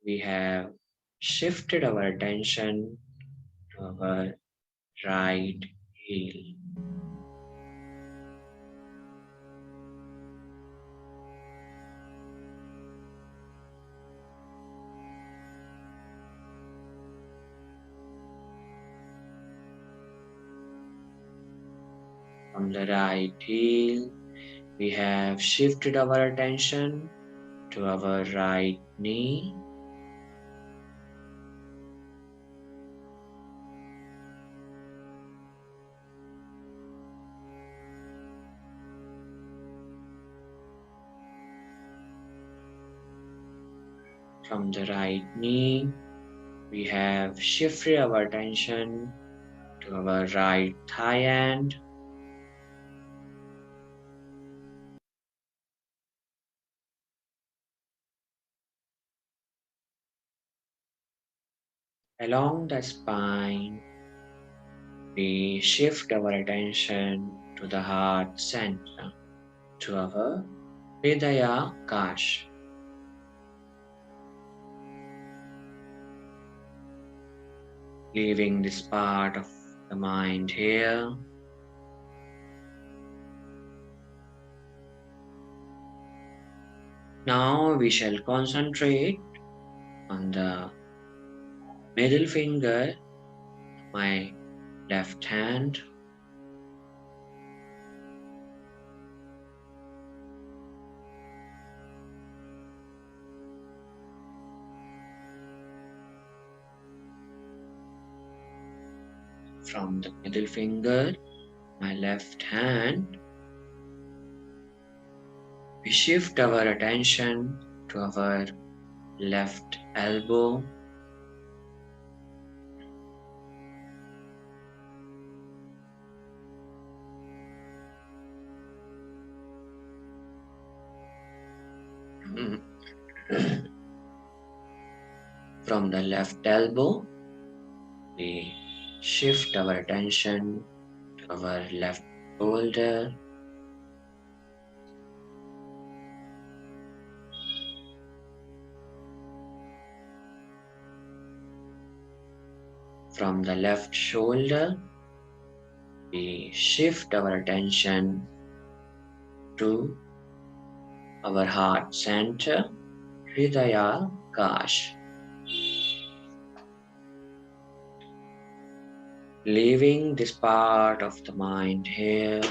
we have shifted our attention to our right heel. From the right heel, we have shifted our attention to our right knee. From the right knee, we have shifted our attention to our right thigh end. Along the spine, we shift our attention to the heart center, to our Hridaya Kash. Leaving this part of the mind here. Now we shall concentrate on the middle finger, my left hand. From the middle finger, my left hand, We shift our attention to our left elbow. From the left elbow, we shift our attention to our left shoulder. From the left shoulder, we shift our attention to our heart center, Hridaya Kash. Leaving this part of the mind here.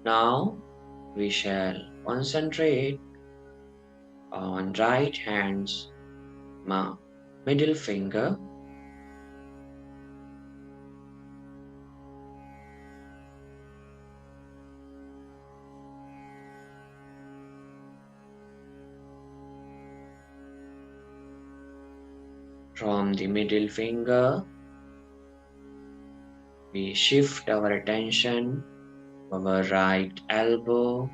Now we shall concentrate on right hand's middle finger. From the middle finger, we shift our attention to our right elbow.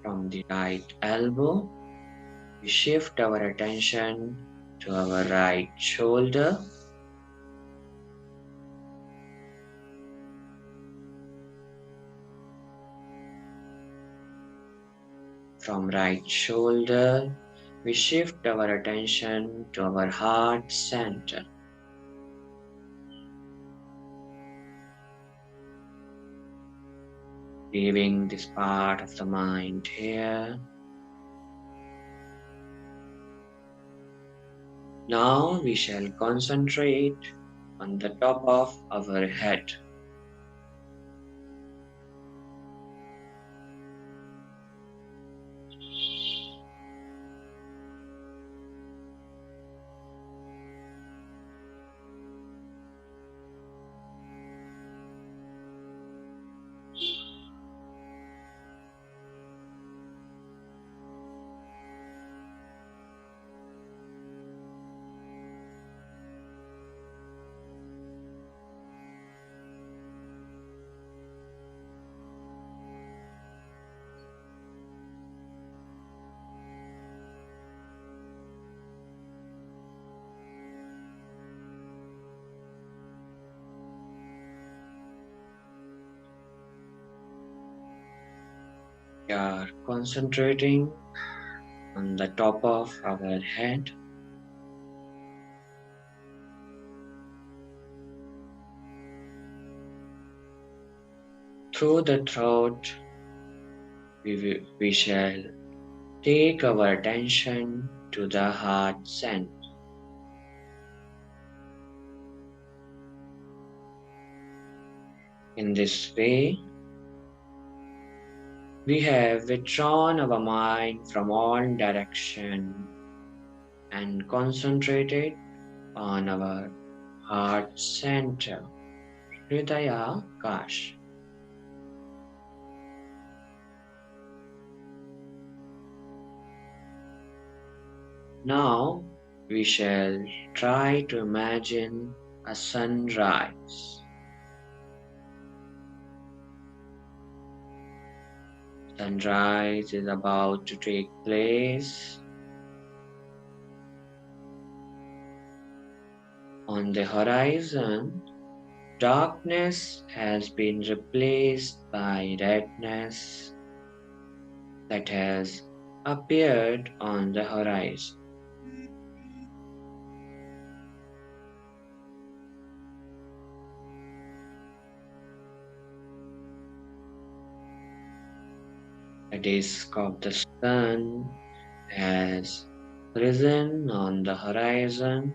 From the right elbow, we shift our attention to our right shoulder. From right shoulder, we shift our attention to our heart center. Leaving this part of the mind here. Now we shall concentrate on the top of our head. We are concentrating on the top of our head. Through the throat, we shall take our attention to the heart center. In this way, we have withdrawn our mind from all direction and concentrated on our heart center, Hridaya Kash. Now we shall try to imagine a sunrise. Sunrise is about to take place. On the horizon, darkness has been replaced by redness that has appeared on the horizon. The disk of the sun has risen on the horizon.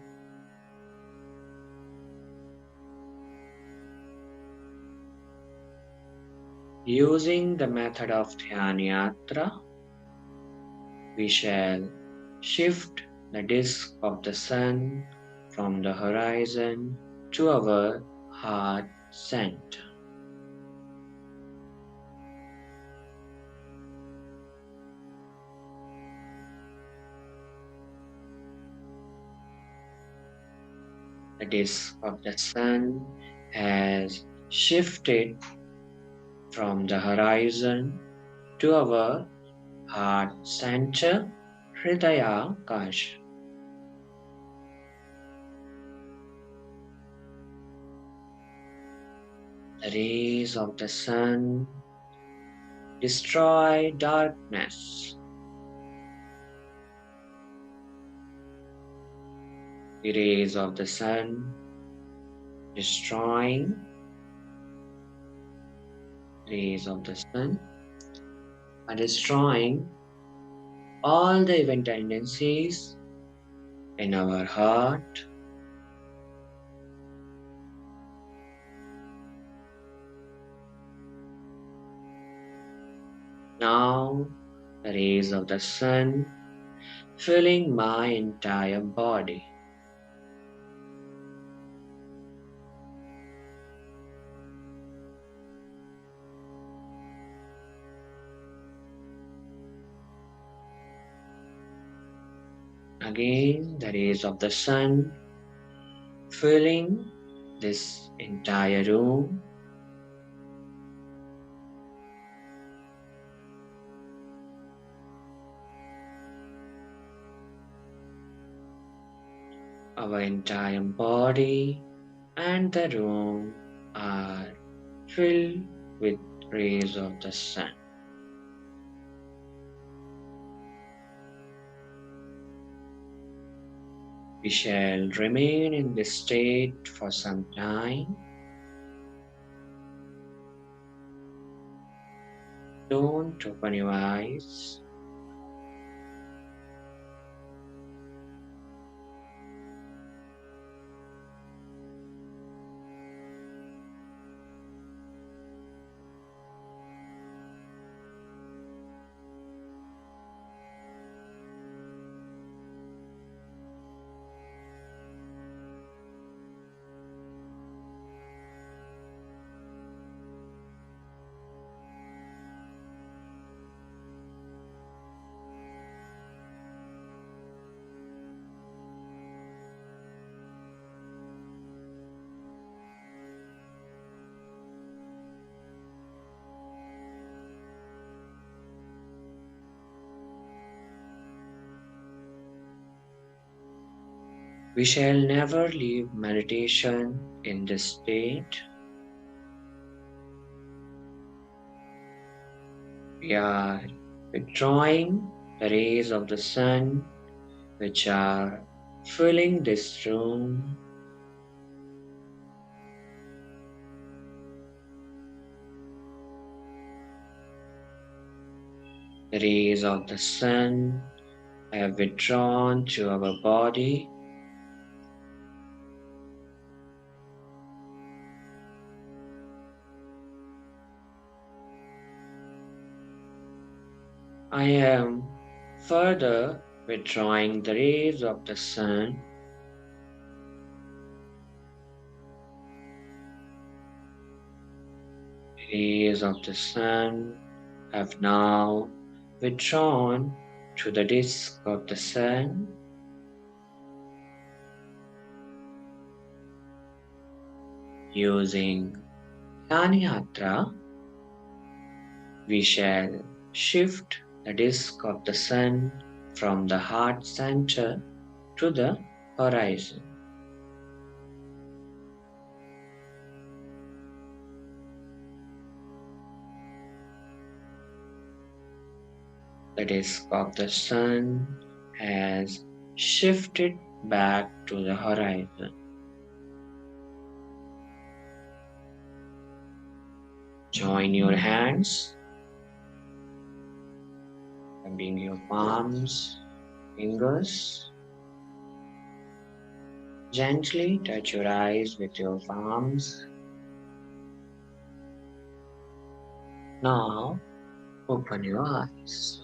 Using the method of Dhyana Yatra, we shall shift the disk of the sun from the horizon to our heart center. The disk of the sun has shifted from the horizon to our heart center, Hridaya Kasha. The rays of the sun destroy darkness. The rays of the sun destroying rays of the sun are destroying all the evil tendencies in our heart. Now the rays of the sun filling my entire body. Again, the rays of the sun filling this entire room. Our entire body and the room are filled with rays of the sun. We shall remain in this state for some time. Don't open your eyes. We shall never leave meditation in this state. We are withdrawing the rays of the sun which are filling this room. The rays of the sun have withdrawn to our body. I am further withdrawing the rays of the sun. The rays of the sun have now withdrawn to the disk of the sun. Using Dhyana Yatra, we shall shift the disk of the sun from the heart center to the horizon. The disk of the sun has shifted back to the horizon. Join your hands, rubbing your palms, fingers. Gently touch your eyes with your palms. Now open your eyes.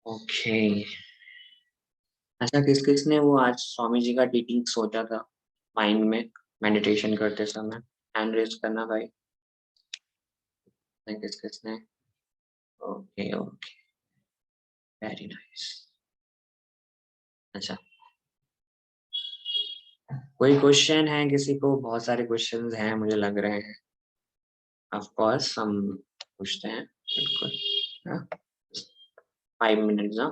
Okay. अच्छा, किसने वो आज स्वामी जी का teaching सोचा था mind में meditation करते समय? हैंड रेज करना भाई। किसने? Okay okay, very nice. अच्छा, कोई क्वेश्चन है किसी को? बहुत सारे क्वेश्चंस हैं मुझे लग रहे हैं। ऑफ कोर्स हम पूछते हैं, बिल्कुल। 5 minutes ना?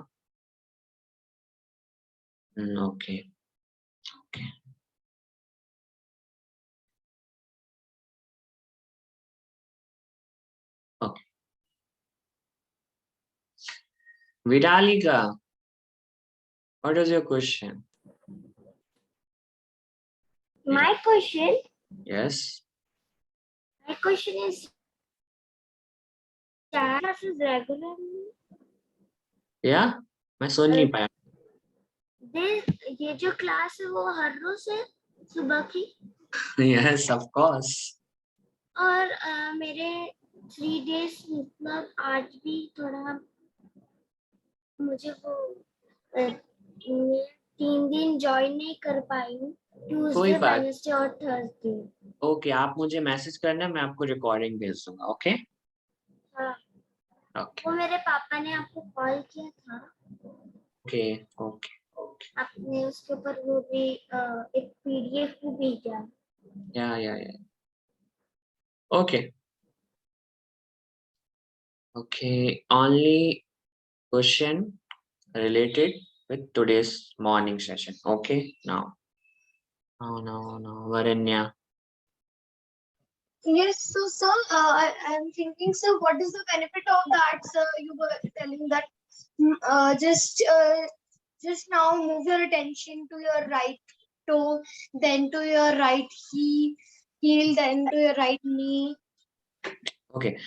Okay okay. Okay, Vitalika, what is your question? My question Yes. is classes regularly. Yeah, मैं सुन नहीं पाया। ये जो क्लास है वो हर रोज है सुबह की? Yes, of course. और मेरे 3 days मतलब आज भी थोड़ा मुझे वो 3 दिन ज्वाइन नहीं कर पाई हूँ, ट्यूसडे, बात। वेडनेसडे और थर्सडे। ओके, आप मुझे मैसेज करना, मैं आपको रिकॉर्डिंग भेज दूंगा। ओके हाँ, ओके वो मेरे पापा ने आपको कॉल किया था, ओके ओके ओके। आपने उसके ऊपर वो भी एक पीडीएफ भी भेजा। या okay okay. Only question related with today's morning session. Okay, now Varanya. Yes, so sir, I'm thinking, sir, what is the benefit of that, sir? You were telling that just now move your attention to your right toe, then to your right heel, then to your right knee. Okay.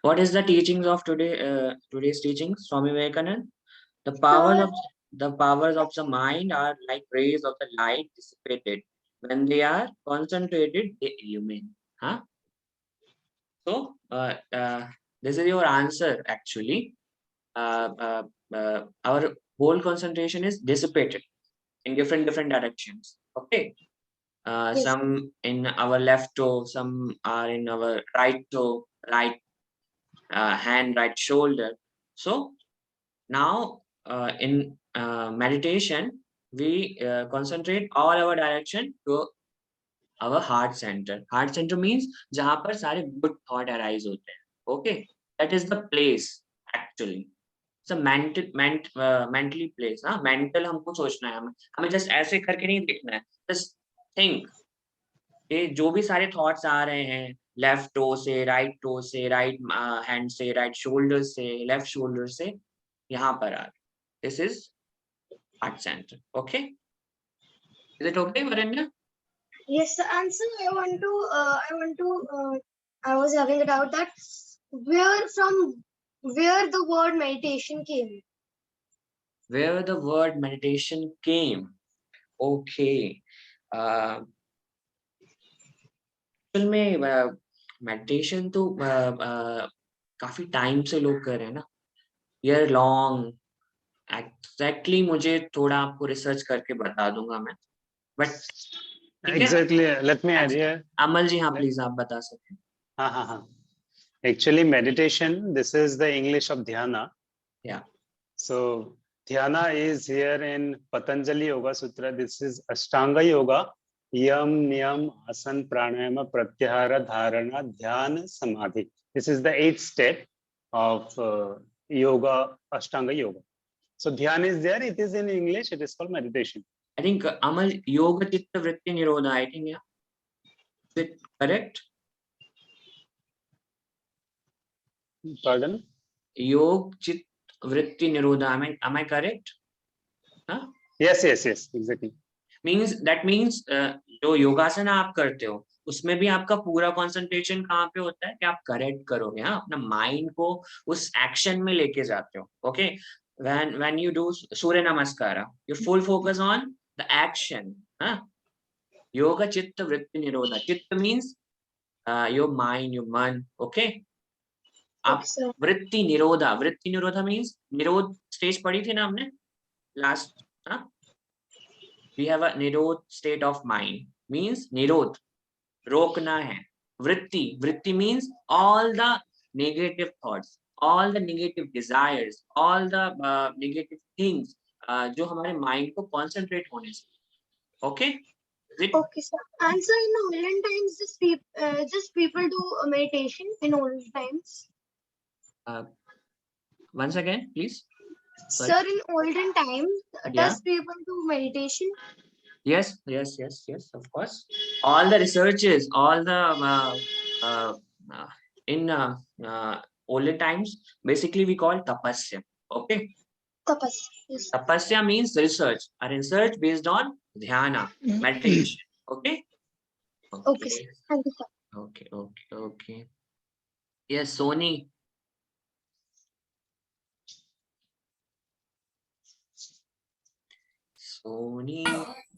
What is the teachings of today's teachings, Swami Vivekananda? The powers of the mind are like rays of the light dissipated. When they are concentrated, they illumine. Huh? So, this is your answer actually. Our whole concentration is dissipated in different directions. Okay. Yes. Some in our left toe, some are in our right toe, right hand, right shoulder. So now in meditation, we concentrate all our direction to our heart center. Heart center means जहाँ पर सारे good thought arise होते हैं. Okay, that is the place actually. It's a mentally place. हाँ, mental हमको सोचना है, हमें just ऐसे करके नहीं देखना है. Just think. ये जो भी सारे थॉट्स आ रहे हैं लेफ्ट टो से, राइट टो से, राइट हैंड से, राइट शोल्डर से, लेफ्ट शोल्डर से, यहाँ पर आ रहे. This is heart centre. Okay, is it okay Varenya? Yes, sir. And sir, I was having a doubt that where the word meditation came. Where the word meditation came? Okay. में meditation तो काफी time से लोग कर रहे हैं ना, year long. Exactly मुझे थोड़ा आपको रिसर्च करके बता दूंगा मैं, but exactly let me add here. अमल जी, हाँ प्लीज आप बता सकते हैं. हाँ. Actually, meditation, this is the English of dhyana. Yeah. So dhyana is here in Patanjali Yoga Sutra. This is Ashtanga Yoga. Yam, Niyam, Asan, Pranayama, Pratyahara, Dharana, Dhyana, Samadhi. This is the 8th step of yoga, Ashtanga Yoga. So dhyana is there. It is in English. It is called meditation. I think Amal, Yoga Chitta Vritti Nirodha, I think, yeah. Is it correct? Pardon? Yoga Chitta Vritti Nirodha, am I correct? Huh? Yes, exactly. That means जो योगासन आप करते हो उसमें भी आपका पूरा concentration कहाँ पे होता है कि आप करेक्ट करोगे, हाँ, अपना माइंड को उस एक्शन में लेके जाते हो. ओके, when you do सूर्य नमस्कार, your full focus on the action. हाँ, योगा चित्त वृत्ति निरोधा. चित्त means your mind, your मन. ओके, आप Okay, sir. वृत्ति निरोधा. वृत्ति निरोधा मीन्स निरोध स्टेज पढ़ी थी ना हमने लास्ट. वी हैव अ निरोध स्टेट ऑफ माइंड, मीन्स निरोध, रोकना है. वृत्ति, वृत्ति means all the negative thoughts, all the negative desires, all the negative things जो हमारे माइंड को कॉन्सेंट्रेट होने से. Okay. Okay, sir. And sir, in olden times, just people do meditation in olden times. Once again, please. Sorry. Sir, in olden times, Yeah. does people do meditation? Yes, yes, yes, yes, of course. All the researches, all the in olden times, basically we call tapasya. Okay. Tapas. Yes. Tapasya means research, a research based on dhyana, meditation. Okay. Okay, sir. Thank you, sir. Okay, okay, okay. Yes, Sony. Sony.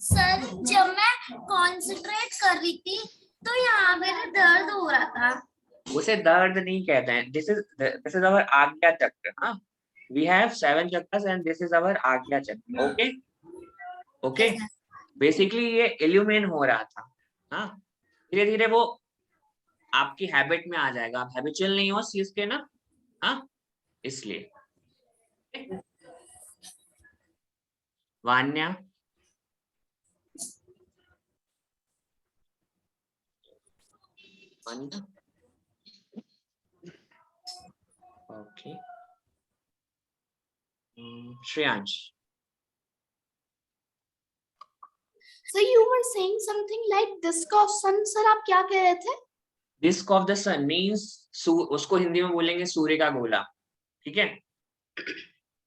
Sir जब मैं concentrate कर रही थी तो यहाँ मेरे दर्द हो रहा था. उसे दर्द नहीं कहते हैं. This is our आज्ञा चक्र. हाँ, we have 7 chakras and this is our आज्ञा चक्र. Okay, okay. Basically ये इल्यूमिन हो रहा था. हाँ, धीरे धीरे वो आपकी हैबिट में आ जाएगा. आप हैबिचुअल नहीं हो चीज के ना. हाँ, इसलिए. Vanya. Vanya. Okay. Shreyansh. So you were saying something like disk of sun. Sir आप क्या कह रहे थे? Disk of the sun means उसको हिंदी में बोलेंगे सूर्य का गोला. ठीक है.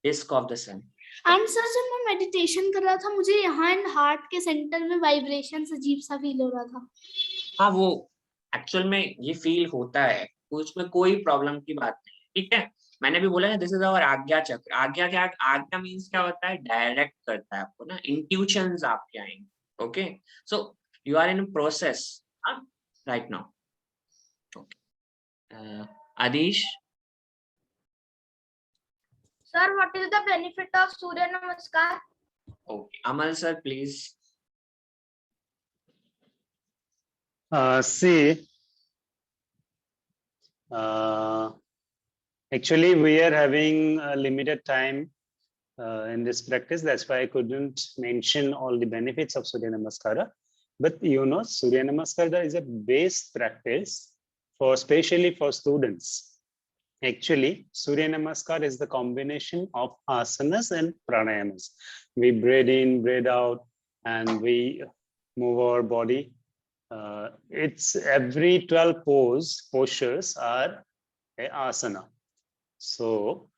Disk of the sun. And sir जब मैं मेडिटेशन कर रहा था मुझे यहाँ हार्ट के सेंटर में वाइब्रेशन अजीब सा फील हो रहा था. हाँ, वो एक्चुअल में ये फील होता है, उसमें कोई प्रॉब्लम की बात नहीं. ठीक है, मैंने भी बोला है दिस इज आवर आज्ञा चक्र. आज्ञा क्या, आज्ञा मीन्स क्या होता है, डायरेक्ट करता है आपको ना, इंट्यूशंस आपके आएंगे. Okay, so you are in process right now. Okay, Aadish. Sir what is the benefit of Surya Namaskar? Okay, Amal sir please. See, actually we are having a limited time in this practice. That's why I couldn't mention all the benefits of Surya Namaskara. But you know, Surya Namaskara is a base practice for especially for students. Actually, Surya Namaskar is the combination of asanas and pranayamas. We breathe in, breathe out, and we move our body. It's every 12 postures are a asana. So,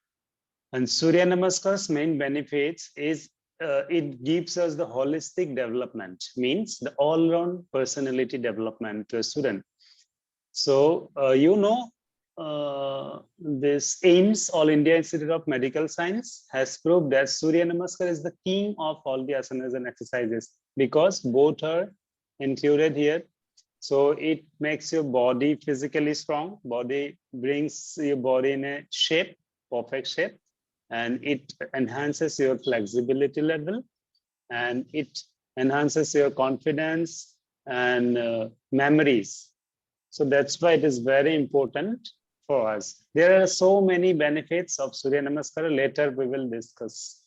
and Surya Namaskar's main benefits is it gives us the holistic development, means the all-round personality development to a student. So, you know, this AIIMS, All India Institute of Medical Science, has proved that Surya Namaskar is the king of all the asanas and exercises because both are included here. So it makes your body physically strong. Body brings your body in a shape, perfect shape, and it enhances your flexibility level, and it enhances your confidence and memories. So that's why it is very important for us. There are so many benefits of Surya Namaskar. Later we will discuss.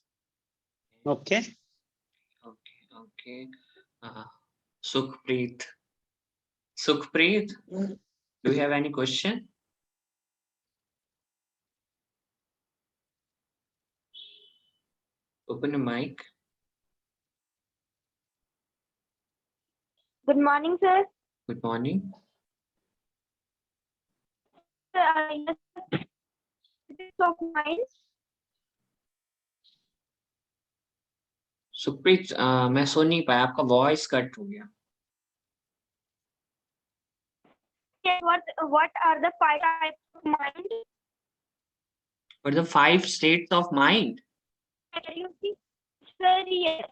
Okay. Okay. Okay. Sukhpreet. Sukhpreet, do you have any question? Open your mic. Good morning, sir. Good morning. Yes, of mine. Sukhpreet, मैं सुन नहीं पाया, आपका voice cut हो गया. What are the 5 types of mind? What are the 5 states of mind? Can you see? Sir, yes.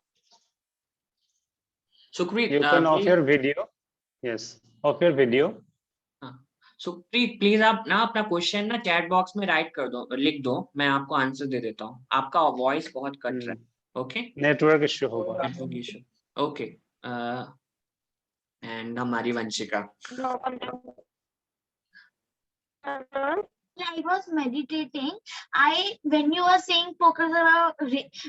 Sukhpreet, You can off please, your video. Yes, off your video. Supreet please आप ना अपना question ना chat box में right कर दो, लिख दो, मैं आपको आंसर दे देता हूँ. आपका वॉइस बहुत कट रहा है. ओके, नेटवर्क इश्यू होगा. Network issue. ओके, एंड हमारी Vanshika. No, I was meditating. When you were saying focus on our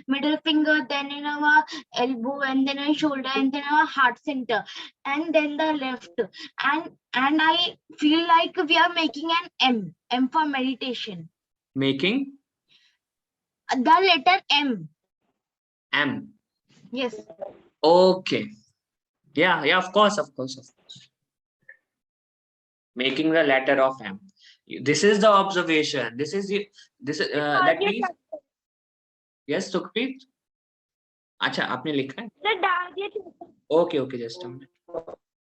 middle finger, then in our elbow, and then our shoulder, and then our heart center, and then the left. And I feel like we are making an M for meditation. Making The letter M. M. Yes. Okay. Yeah, of course. Making the letter of M. This is the observation. This is that means. Yes, Sukhpreet. अच्छा, आपने लिखा है? Okay, just a minute.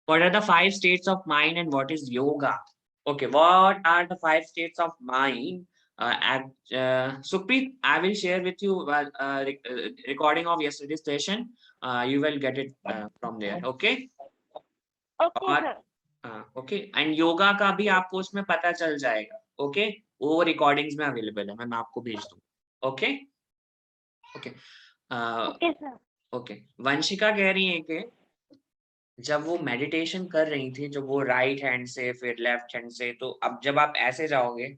What are the 5 states of mind and what is yoga? Okay, what are the 5 states of mind? Sukhpreet, I will share with you recording of yesterday's session. You will get it from there. Okay. Okay, sir. Okay, and yoga का भी आपको उसमें पता चल जाएगा. Okay, वो recordings में available है, मैं आपको भेज दूँ. Okay. Okay, sir. Okay, Vanshika कह रही है कि जब वो मेडिटेशन कर रही थी, जब वो राइट हैंड से फिर लेफ्ट हैंड से, तो अब जब आप ऐसे जाओगे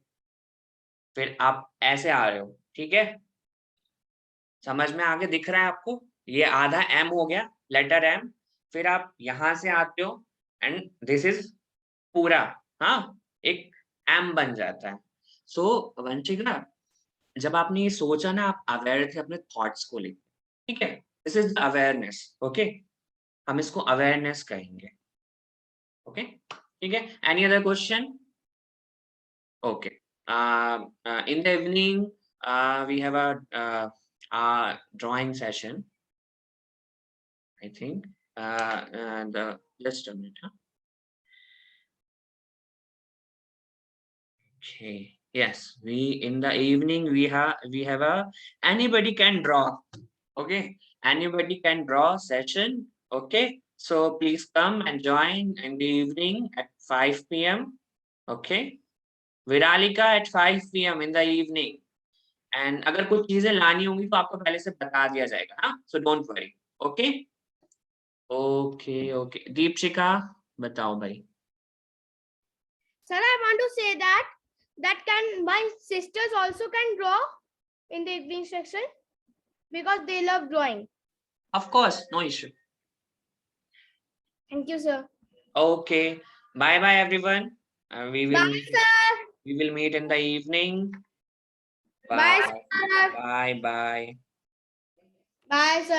फिर आप ऐसे आ रहे हो. ठीक है, समझ में आगे दिख रहा है आपको? ये आधा एम हो गया, लेटर एम. फिर आप यहां से आते हो एंड दिस इज पूरा, हाँ, एक एम बन जाता है. सो वंशिका, जब आपने ये सोचा ना, आप अवेयर थे अपने थॉट्स को लेकर. ठीक है, दिस इज अवेयरनेस. ओके, हम इसको अवेयरनेस कहेंगे. ओके, ठीक है. Any other question? Okay, in the evening we have a drawing session, I think. Just a minute. Okay. Yes, in the evening we have a anybody can draw. Okay, anybody can draw session. Okay, so please come and join in the evening at 5 p.m. Okay, Viralika at 5 p.m. in the evening. And अगर कुछ चीजें लानी होंगी तो आपको पहले से बता दिया जाएगा, हाँ? So don't worry. Okay. Okay. Deepshikha बताओ भाई. Sir, I want to say that can my sisters also can draw in the evening section because they love drawing. Of course, no issue. Thank you, sir. Okay. Bye everyone. Bye, sir. We will meet in the evening. Bye, sir. Bye. Bye, sir.